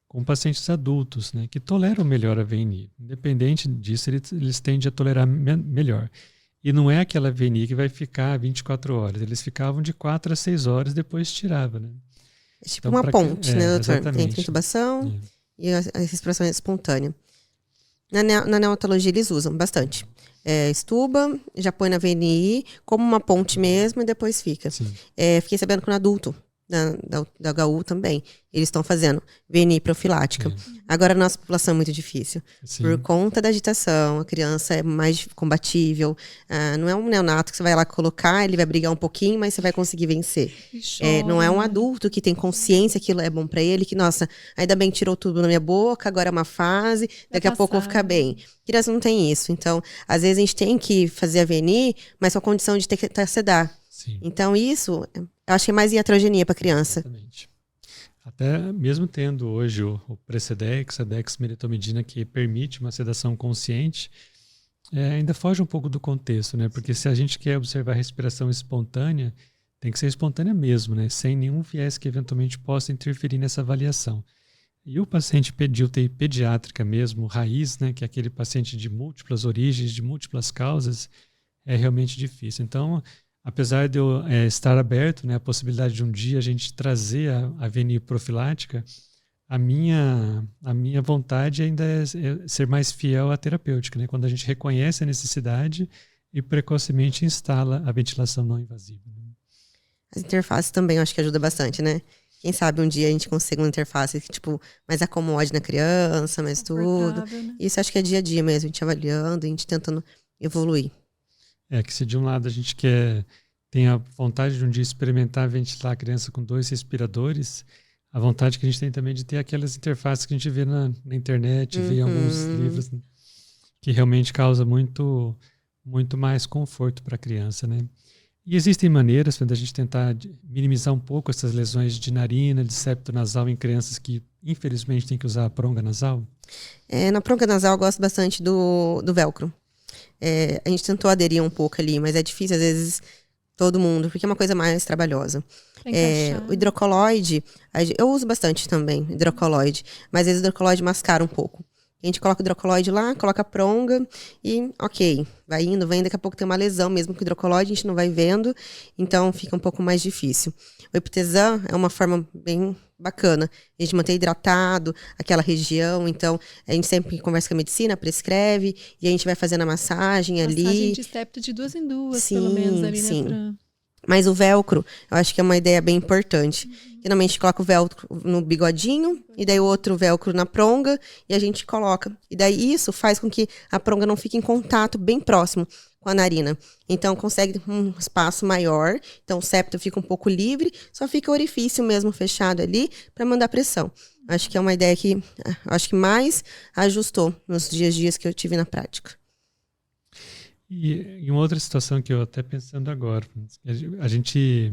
com pacientes adultos, né? Que toleram melhor a VNI. Independente disso, eles tendem a tolerar melhor. E não é aquela VNI que vai ficar 24 horas. Eles ficavam de 4 a 6 horas, depois tirava, né? É tipo então, uma ponte, né, doutor? Exatamente. Entre a intubação e a respiração espontânea. Na neonatologia eles usam bastante. Estuba, já põe na VNI, como uma ponte mesmo, e depois fica. Fiquei sabendo que no adulto, da HU também, eles estão fazendo VNI profilática. Agora a nossa população é muito difícil. Sim. Por conta da agitação, a criança é mais combatível. Não é um neonato que você vai lá colocar, ele vai brigar um pouquinho, mas você vai conseguir vencer. Não é um adulto que tem consciência que aquilo é bom pra ele, que, nossa, ainda bem tirou tudo na minha boca, agora é uma fase, daqui a pouco eu vou ficar bem. Criança não tem isso. Então, às vezes a gente tem que fazer a VNI, mas com a condição de ter que sedar. Sim. Então, isso Eu acho que é mais iatrogenia para criança. Exatamente. Até mesmo tendo hoje o Precedex, a dexmedetomidina, que permite uma sedação consciente, ainda foge um pouco do contexto, né? Porque se a gente quer observar a respiração espontânea, tem que ser espontânea mesmo, né? Sem nenhum viés que eventualmente possa interferir nessa avaliação. E o paciente de UTI pediátrica mesmo, raiz, né? Que é aquele paciente de múltiplas origens, de múltiplas causas, é realmente difícil. Então, apesar de eu estar aberto, né, a possibilidade de um dia a gente trazer a VNI profilática, a minha vontade ainda é ser mais fiel à terapêutica, né? Quando a gente reconhece a necessidade e precocemente instala a ventilação não invasiva. As interfaces também eu acho que ajuda bastante, né? Quem sabe um dia a gente consiga uma interface que, tipo, mais acomode na criança, mais tudo. Né? Isso acho que é dia a dia mesmo, a gente avaliando, a gente tentando evoluir. Que se de um lado a gente tem a vontade de um dia experimentar ventilar a criança com 2 respiradores, a vontade que a gente tem também de ter aquelas interfaces que a gente vê na internet, vê em alguns livros, né? Que realmente causa muito, muito mais conforto para a criança, né? E existem maneiras da gente tentar minimizar um pouco essas lesões de narina, de septo nasal em crianças que, infelizmente, têm que usar a pronga nasal? Na pronga nasal eu gosto bastante do velcro. A gente tentou aderir um pouco ali, mas é difícil, às vezes, todo mundo, porque é uma coisa mais trabalhosa. O hidrocoloide, eu uso bastante também, hidrocoloide, mas às vezes o hidrocoloide mascara um pouco. A gente coloca o hidrocoloide lá, coloca a pronga e ok, vai indo, vem, daqui a pouco tem uma lesão mesmo com o hidrocoloide, a gente não vai vendo, então fica um pouco mais difícil. O Epitesan é uma forma bem bacana, a gente manter hidratado aquela região, então a gente sempre conversa com a medicina, prescreve, e a gente vai fazendo a massagem ali. Massagem de septo de 2 em 2, pelo menos ali, sim. né? Mas o velcro, eu acho que é uma ideia bem importante. Geralmente a gente coloca o velcro no bigodinho, e daí o outro velcro na pronga, e a gente coloca. E daí isso faz com que a pronga não fique em contato bem próximo com a narina. Então consegue um espaço maior, então o septo fica um pouco livre, só fica o orifício mesmo fechado ali para mandar pressão. Acho que é uma ideia que acho que mais ajustou nos dias que eu tive na prática. E em uma outra situação que eu até pensando agora, a gente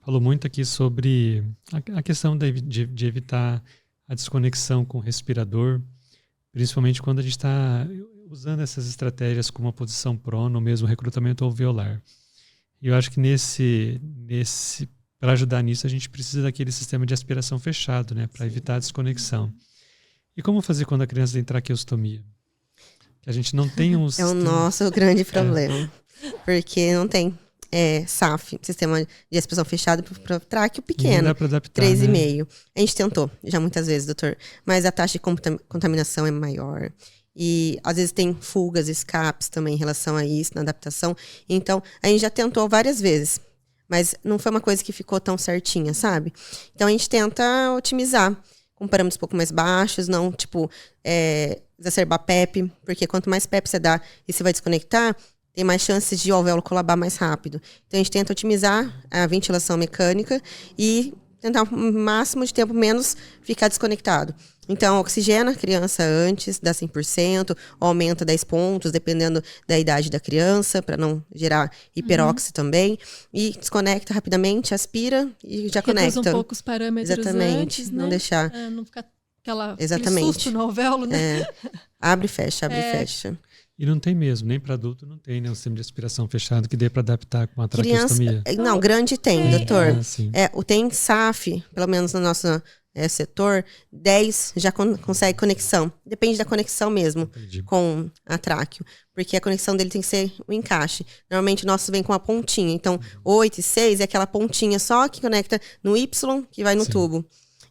falou muito aqui sobre a questão de evitar a desconexão com o respirador, principalmente quando a gente está usando essas estratégias como a posição prono, ou mesmo recrutamento alveolar. E eu acho que para ajudar nisso, a gente precisa daquele sistema de aspiração fechado, né, para evitar a desconexão. E como fazer quando a criança tem traqueostomia? A gente não tem um sistema... É o nosso grande problema. Porque não tem SAF, sistema de aspiração fechado para tráqueo pequeno. Não dá para adaptar, 3,5. Né? A gente tentou, já muitas vezes, doutor. Mas a taxa de contaminação é maior. E às vezes tem fugas, escapes também em relação a isso, na adaptação. Então, a gente já tentou várias vezes. Mas não foi uma coisa que ficou tão certinha, sabe? Então, a gente tenta otimizar com parâmetros um pouco mais baixos, não, exacerbar PEP, porque quanto mais PEP você dá e você vai desconectar, tem mais chances de o alvéolo colabar mais rápido. Então, a gente tenta otimizar a ventilação mecânica e tentar o máximo de tempo menos ficar desconectado. Então, oxigena a criança antes, dá 100%, ou aumenta 10 pontos, dependendo da idade da criança, para não gerar hiperóxia também. E desconecta rapidamente, aspira e já conecta. Reduz um pouco os parâmetros. Exatamente, antes, não né? deixar. Não ficar aquele susto no alvéolo, né? Abre e fecha, abre e fecha. E não tem mesmo, nem para adulto não tem, né? Um sistema de aspiração fechado que dê para adaptar com a traqueostomia. Não, grande tem, doutor. Ah, tem SAF, pelo menos no nosso setor, 10 já consegue conexão. Depende da conexão mesmo. Entendi. Com a tráqueo. Porque a conexão dele tem que ser o encaixe. Normalmente o nosso vem com uma pontinha. Então, 8 e 6 é aquela pontinha só que conecta no Y, que vai no tubo.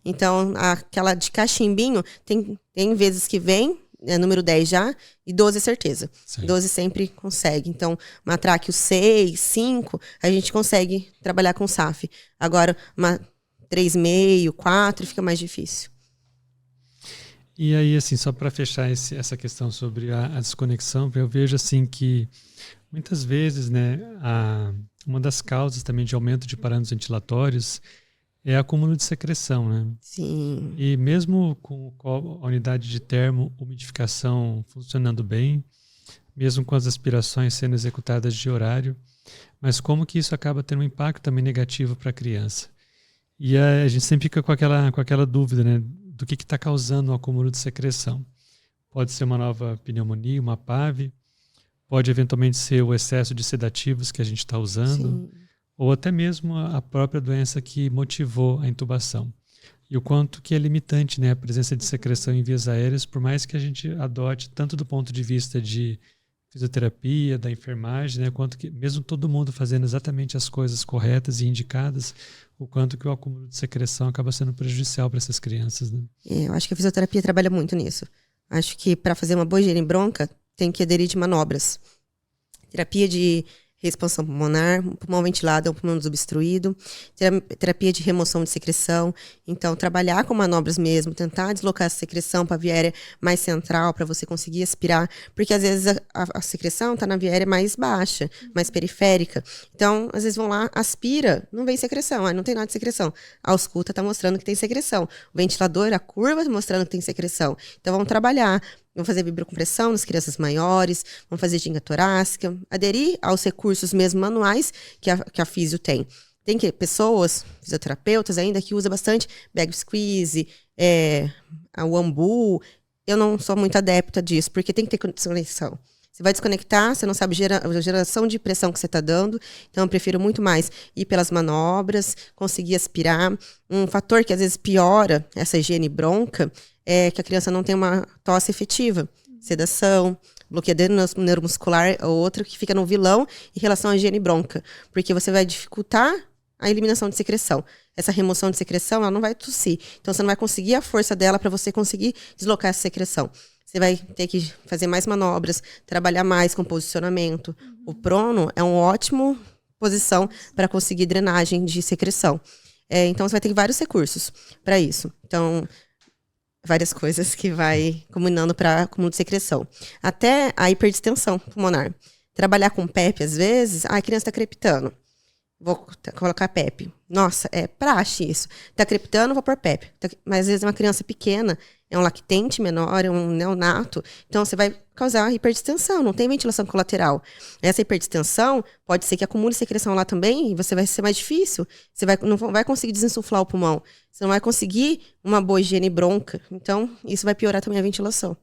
Então, aquela de cachimbinho, tem vezes que vem, número 10 já, e 12 é certeza. Sim. 12 sempre consegue. Então, uma tráqueo 6, 5, a gente consegue trabalhar com SAF. Agora, uma 3,5, 4, fica mais difícil. E aí, assim, só para fechar essa questão sobre a desconexão, eu vejo assim que muitas vezes, né, uma das causas também de aumento de parâmetros ventilatórios é acúmulo de secreção, né? Sim. E mesmo com a unidade de termo-umidificação funcionando bem, mesmo com as aspirações sendo executadas de horário, mas como que isso acaba tendo um impacto também negativo para a criança. E a gente sempre fica com aquela dúvida, né, do que está causando o acúmulo de secreção. Pode ser uma nova pneumonia, uma PAV, pode eventualmente ser o excesso de sedativos que a gente está usando, sim, ou até mesmo a própria doença que motivou a intubação. E o quanto que é limitante, né, a presença de secreção em vias aéreas, por mais que a gente adote tanto do ponto de vista de fisioterapia, da enfermagem, né, quanto que, mesmo todo mundo fazendo exatamente as coisas corretas e indicadas, o quanto que o acúmulo de secreção acaba sendo prejudicial para essas crianças. Né? Eu acho que a fisioterapia trabalha muito nisso. Acho que para fazer uma boa higiene bronca, tem que aderir de manobras. Terapia de expansão pulmonar, um pulmão ventilado é um pulmão desobstruído, terapia de remoção de secreção. Então, trabalhar com manobras mesmo, tentar deslocar essa secreção para a via aérea mais central, para você conseguir aspirar, porque às vezes a secreção está na via aérea mais baixa, mais periférica. Então, às vezes vão lá, aspira, não vem secreção, não tem nada de secreção. A ausculta está mostrando que tem secreção. O ventilador, a curva mostrando que tem secreção. Então, vamos trabalhar. Vamos fazer vibrocompressão nas crianças maiores, vamos fazer ginga torácica, aderir aos recursos mesmo manuais que a físio tem. Tem pessoas, fisioterapeutas ainda, que usa bastante bag squeeze, o ambu. Eu não sou muito adepta disso, porque tem que ter desconexão. Você vai desconectar, você não sabe a geração de pressão que você está dando. Então, eu prefiro muito mais ir pelas manobras, conseguir aspirar. Um fator que às vezes piora essa higiene bronca é que a criança não tem uma tosse efetiva. Sedação, bloqueio neuromuscular, ou outro que fica no vilão em relação à higiene bronca. Porque você vai dificultar a eliminação de secreção. Essa remoção de secreção, ela não vai tossir. Então, você não vai conseguir a força dela para você conseguir deslocar essa secreção. Você vai ter que fazer mais manobras, trabalhar mais com posicionamento. O prono é uma ótima posição para conseguir drenagem de secreção. Então, você vai ter vários recursos para isso. Então, várias coisas que vai combinando para acúmulo de secreção. Até a hiperdistensão pulmonar. Trabalhar com PEP, às vezes, a criança está crepitando. Vou colocar PEP. Nossa, é praxe isso. Tá crepitando, vou pôr PEP. Mas às vezes uma criança pequena, é um lactente menor, é um neonato. Então você vai causar hiperdistensão, não tem ventilação colateral. Essa hiperdistensão pode ser que acumule secreção lá também e você vai ser mais difícil. Você não vai conseguir desinsuflar o pulmão. Você não vai conseguir uma boa higiene bronca. Então isso vai piorar também a ventilação.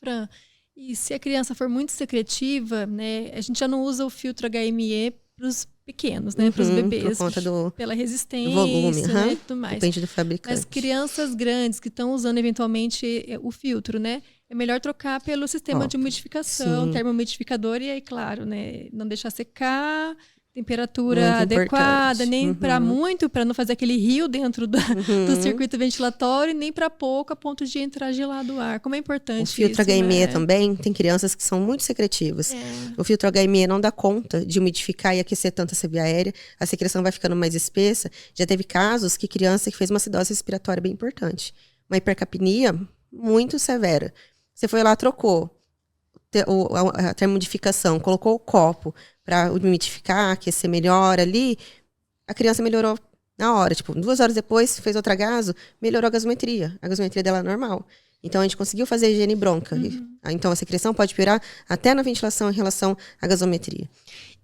Fran, e se a criança for muito secretiva, né, a gente já não usa o filtro HME para os pequenos, né, para os bebês, por conta pela resistência, volume, né, e tudo mais. Depende do fabricante. Mas crianças grandes que estão usando eventualmente o filtro, né, é melhor trocar pelo sistema de umidificação, termoumidificador, e aí, claro, né, não deixar secar, temperatura muito adequada, nem para muito, para não fazer aquele rio dentro do circuito ventilatório, nem para pouco, a ponto de entrar gelado o ar. Como é importante o filtro isso, HME né? Também, tem crianças que são muito secretivas. O filtro HME não dá conta de umidificar e aquecer tanto essa via aérea, a secreção vai ficando mais espessa. Já teve casos que criança que fez uma acidose respiratória bem importante. Uma hipercapnia muito severa. Você foi lá, trocou a termoumidificação, colocou o copo para umidificar, aquecer melhor ali, a criança melhorou na hora. Tipo, 2 horas depois, fez outro gaso, melhorou a gasometria. A gasometria dela é normal. Então, a gente conseguiu fazer a higiene bronca. Então, a secreção pode piorar até na ventilação em relação à gasometria.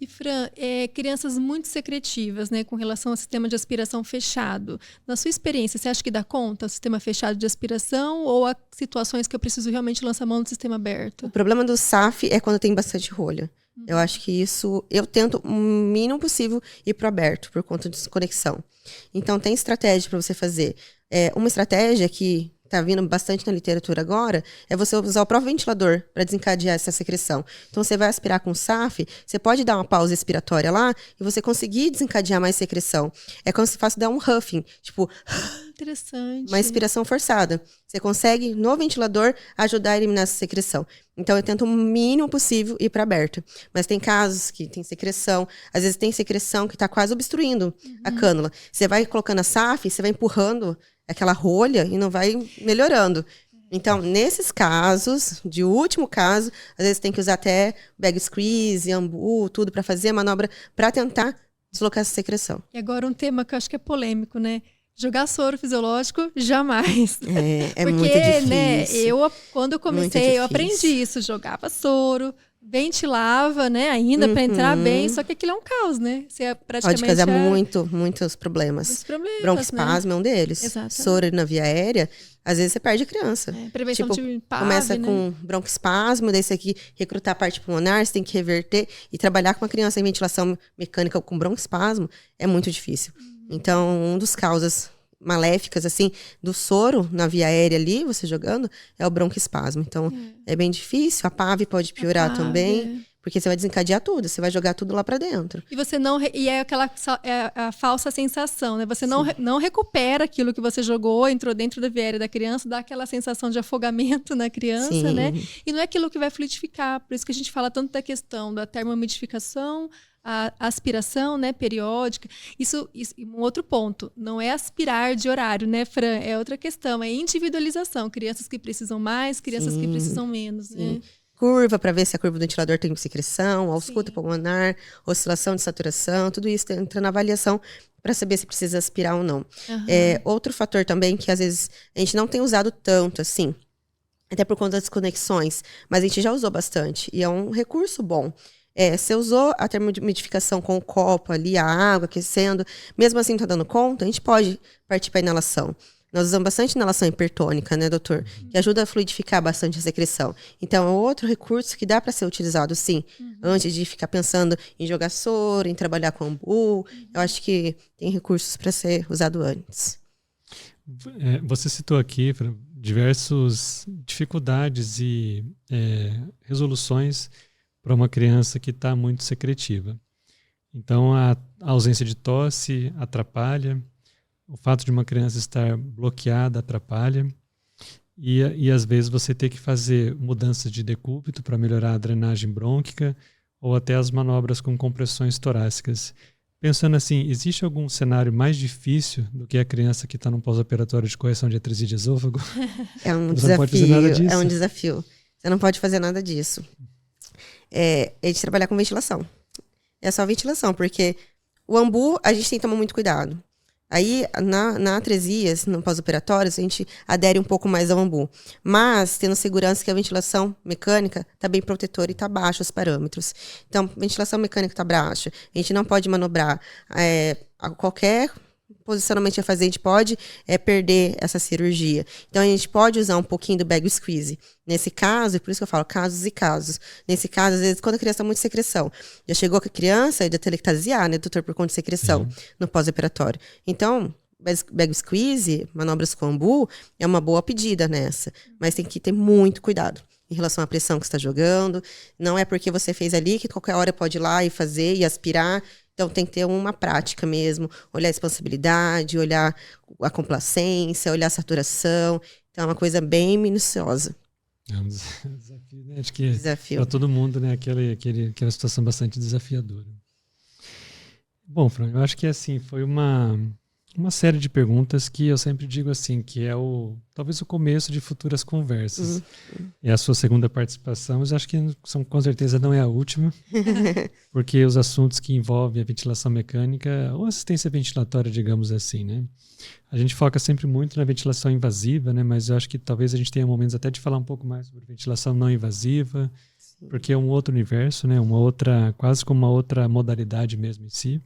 E, Fran, crianças muito secretivas, né, com relação ao sistema de aspiração fechado. Na sua experiência, você acha que dá conta o sistema fechado de aspiração ou há situações que eu preciso realmente lançar mão do sistema aberto? O problema do SAF é quando tem bastante rolha. Eu acho que isso... Eu tento o mínimo possível ir para o aberto, por conta de desconexão. Então, tem estratégia para você fazer. Uma estratégia que está vindo bastante na literatura agora, é você usar o próprio ventilador para desencadear essa secreção. Então, você vai aspirar com SAF, você pode dar uma pausa expiratória lá e você conseguir desencadear mais secreção. É como se fosse dar um huffing, tipo... Interessante. Uma expiração forçada. Você consegue, no ventilador, ajudar a eliminar essa secreção. Então, eu tento o mínimo possível ir para aberto. Mas tem casos que tem secreção. Às vezes tem secreção que está quase obstruindo a cânula. Você vai colocando a SAF, você vai empurrando aquela rolha e não vai melhorando. Então, nesses casos, de último caso, às vezes tem que usar até bag squeeze, ambu, tudo para fazer a manobra para tentar deslocar essa secreção. E agora um tema que eu acho que é polêmico, né? Jogar soro fisiológico, jamais. É porque, muito difícil. Né, quando eu comecei, eu aprendi isso. Jogava soro, ventilava, né, ainda para entrar bem, só que aquilo é um caus, né? Você praticamente Pode causar muitos problemas. Muitos problemas, Broncoespasmo é um deles. Exatamente. Soro na via aérea, às vezes você perde a criança. Prevenção de PAV, começa né? com broncoespasmo, daí você aqui recrutar a parte pulmonar, você tem que reverter e trabalhar com uma criança em ventilação mecânica com broncoespasmo é muito difícil. Então, um dos causas maléficas, assim, do soro na via aérea ali, você jogando, é o broncoespasmo. Então, é bem difícil. A PAV pode piorar também, porque você vai desencadear tudo, você vai jogar tudo lá pra dentro. E você não... E é aquela a falsa sensação, né? Você não recupera aquilo que você jogou, entrou dentro da via aérea da criança, dá aquela sensação de afogamento na criança, né? E não é aquilo que vai fluidificar. Por isso que a gente fala tanto da questão da termomidificação, a aspiração, né, periódica. Isso, um outro ponto, não é aspirar de horário, né, Fran? É outra questão, é individualização. Crianças que precisam mais, crianças que precisam menos, né? Curva, para ver se a curva do ventilador tem secreção, ausculta pulmonar, oscilação de saturação, tudo isso entra na avaliação para saber se precisa aspirar ou não. Outro fator também que às vezes a gente não tem usado tanto, assim, até por conta das conexões, mas a gente já usou bastante e é um recurso bom. Você usou a termomodificação com o copo ali, a água aquecendo, mesmo assim tá dando conta, a gente pode partir para inalação. Nós usamos bastante inalação hipertônica, né, doutor? Que ajuda a fluidificar bastante a secreção. Então, é outro recurso que dá para ser utilizado, sim. Antes de ficar pensando em jogar soro, em trabalhar com ambu. Eu acho que tem recursos para ser usado antes. Você citou aqui diversas dificuldades e resoluções para uma criança que está muito secretiva. Então, a ausência de tosse atrapalha, o fato de uma criança estar bloqueada atrapalha, e às vezes você ter que fazer mudanças de decúbito para melhorar a drenagem brônquica, ou até as manobras com compressões torácicas. Pensando assim, existe algum cenário mais difícil do que a criança que está no pós-operatório de correção de atresia de esôfago? É um Você não pode fazer nada disso. É um desafio. Você não pode fazer nada disso. É de trabalhar com ventilação. É só ventilação, porque o ambu a gente tem que tomar muito cuidado. Aí, na atresias, no pós-operatório, a gente adere um pouco mais ao ambu. Mas, tendo segurança que a ventilação mecânica está bem protetora e está baixa os parâmetros. Então, ventilação mecânica está baixa. A gente não pode manobrar. Qualquer posicionamento a fazer, a gente pode perder essa cirurgia. Então, a gente pode usar um pouquinho do bag squeeze. Nesse caso, e por isso que eu falo casos e casos. Nesse caso, às vezes, quando a criança está muito secreção. Já chegou com a criança, já telectasiar, né, doutor, por conta de secreção no pós-operatório. Então, bag squeeze, manobras com ambu, é uma boa pedida nessa. Mas tem que ter muito cuidado em relação à pressão que você está jogando. Não é porque você fez ali que qualquer hora pode ir lá e fazer e aspirar. Então, tem que ter uma prática mesmo, olhar a expansibilidade, olhar a complacência, olhar a saturação. Então, é uma coisa bem minuciosa. É um desafio, né? Acho que para todo mundo, né? Aquela situação bastante desafiadora. Bom, Fran, eu acho que assim, foi uma série de perguntas que eu sempre digo assim, que é talvez o começo de futuras conversas. É a sua segunda participação, mas acho que com certeza não é a última, porque os assuntos que envolvem a ventilação mecânica, ou assistência ventilatória, digamos assim, né? A gente foca sempre muito na ventilação invasiva, né? Mas eu acho que talvez a gente tenha momentos até de falar um pouco mais sobre ventilação não invasiva, porque é um outro universo, né? Quase como uma outra modalidade mesmo em si.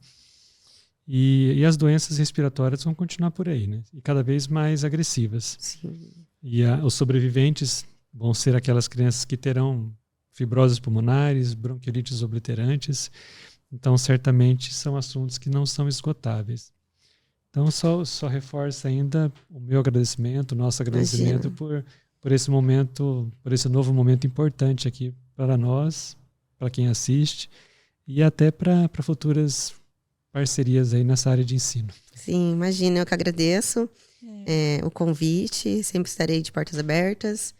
E as doenças respiratórias vão continuar por aí, né? E cada vez mais agressivas. Sim. E os sobreviventes vão ser aquelas crianças que terão fibroses pulmonares, bronquiolites obliterantes. Então, certamente, são assuntos que não são esgotáveis. Então, só reforça ainda o meu agradecimento, o nosso agradecimento por esse momento, por esse novo momento importante aqui para nós, para quem assiste, e até para futuras parcerias aí nessa área de ensino. Sim, imagina, eu que agradeço o convite, sempre estarei de portas abertas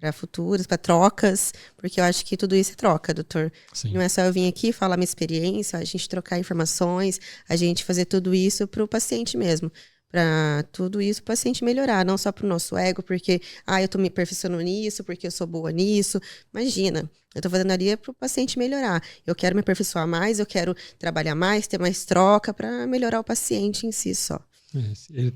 para futuras, para trocas, porque eu acho que tudo isso é troca, doutor. Sim. Não é só eu vir aqui falar minha experiência, a gente trocar informações, a gente fazer tudo isso para o paciente mesmo. Para tudo isso o paciente melhorar, não só para o nosso ego, porque eu estou me aperfeiçoando nisso, porque eu sou boa nisso. Imagina, eu estou fazendo ali para o paciente melhorar. Eu quero me aperfeiçoar mais, eu quero trabalhar mais, ter mais troca para melhorar o paciente em si só.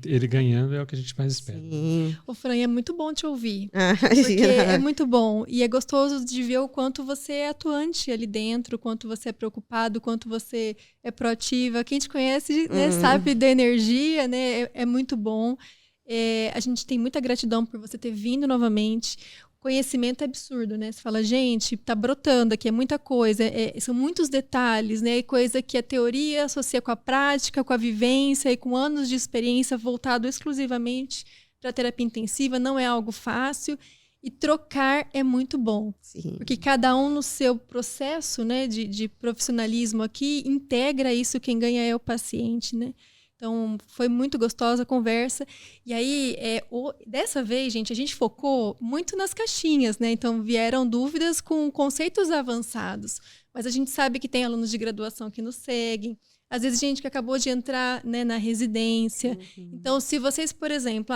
Ele ganhando é o que a gente mais espera. Sim. Ô, Fran, é muito bom te ouvir. Ah, Porque imagina. é muito bom. E é gostoso de ver o quanto você é atuante ali dentro, o quanto você é preocupado, o quanto você é proativa. Quem te conhece, né, sabe da energia, né? É muito bom. A gente tem muita gratidão por você ter vindo novamente. Conhecimento é absurdo, né? Você fala, gente, tá brotando aqui, é muita coisa, são muitos detalhes, né? Coisa que a teoria associa com a prática, com a vivência e com anos de experiência voltado exclusivamente para terapia intensiva, não é algo fácil. E trocar é muito bom, Sim. porque cada um no seu processo, né, de profissionalismo aqui integra isso, quem ganha é o paciente, né? Então, foi muito gostosa a conversa. E aí, dessa vez, gente, a gente focou muito nas caixinhas, né? Então, vieram dúvidas com conceitos avançados. Mas a gente sabe que tem alunos de graduação que nos seguem. Às vezes, gente que acabou de entrar, né, na residência. Então, se vocês, por exemplo,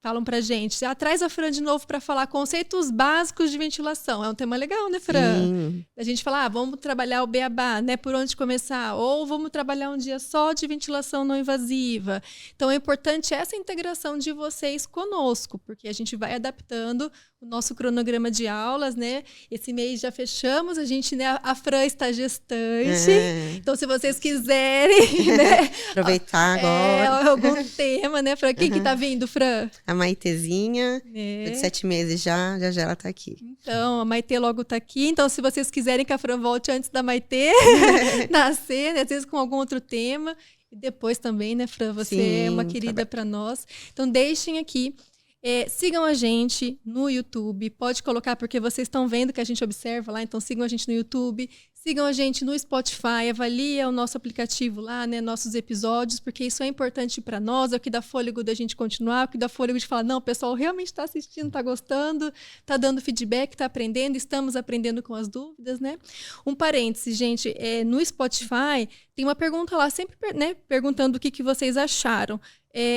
falam pra gente, traz a Fran de novo para falar conceitos básicos de ventilação. É um tema legal, né, Fran? Sim. A gente fala, vamos trabalhar o beabá, né? Por onde começar? Ou vamos trabalhar um dia só de ventilação não invasiva. Então, é importante essa integração de vocês conosco, porque a gente vai adaptando o nosso cronograma de aulas, né? Esse mês já fechamos, a gente, né? A Fran está gestante. Então, se vocês quiserem, né? Aproveitar agora. Algum tema, né, Fran? Quem que tá vindo, Fran? A Maitezinha, de 7 meses já ela tá aqui. Então, a Maitê logo tá aqui. Então, se vocês quiserem que a Fran volte antes da Maitê nascer, né? Às vezes com algum outro tema. E depois também, né, Fran? Você é uma querida para nós. Então, deixem aqui. Sigam a gente no YouTube. Pode colocar, porque vocês estão vendo que a gente observa lá. Então, sigam a gente no YouTube. Sigam a gente no Spotify, avalia o nosso aplicativo lá, né, nossos episódios, porque isso é importante para nós, é o que dá fôlego da gente continuar, é o que dá fôlego de falar, não, o pessoal realmente está assistindo, está gostando, está dando feedback, está aprendendo, estamos aprendendo com as dúvidas, né? Um parênteses, gente, no Spotify tem uma pergunta lá, sempre, né, perguntando o que vocês acharam.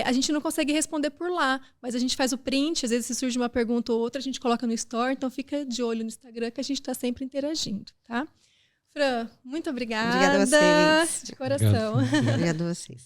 A gente não consegue responder por lá, mas a gente faz o print, às vezes se surge uma pergunta ou outra, a gente coloca no Store, então fica de olho no Instagram que a gente está sempre interagindo, tá? Fran, muito obrigada. Obrigada a vocês. De coração. Obrigado. Obrigada a vocês.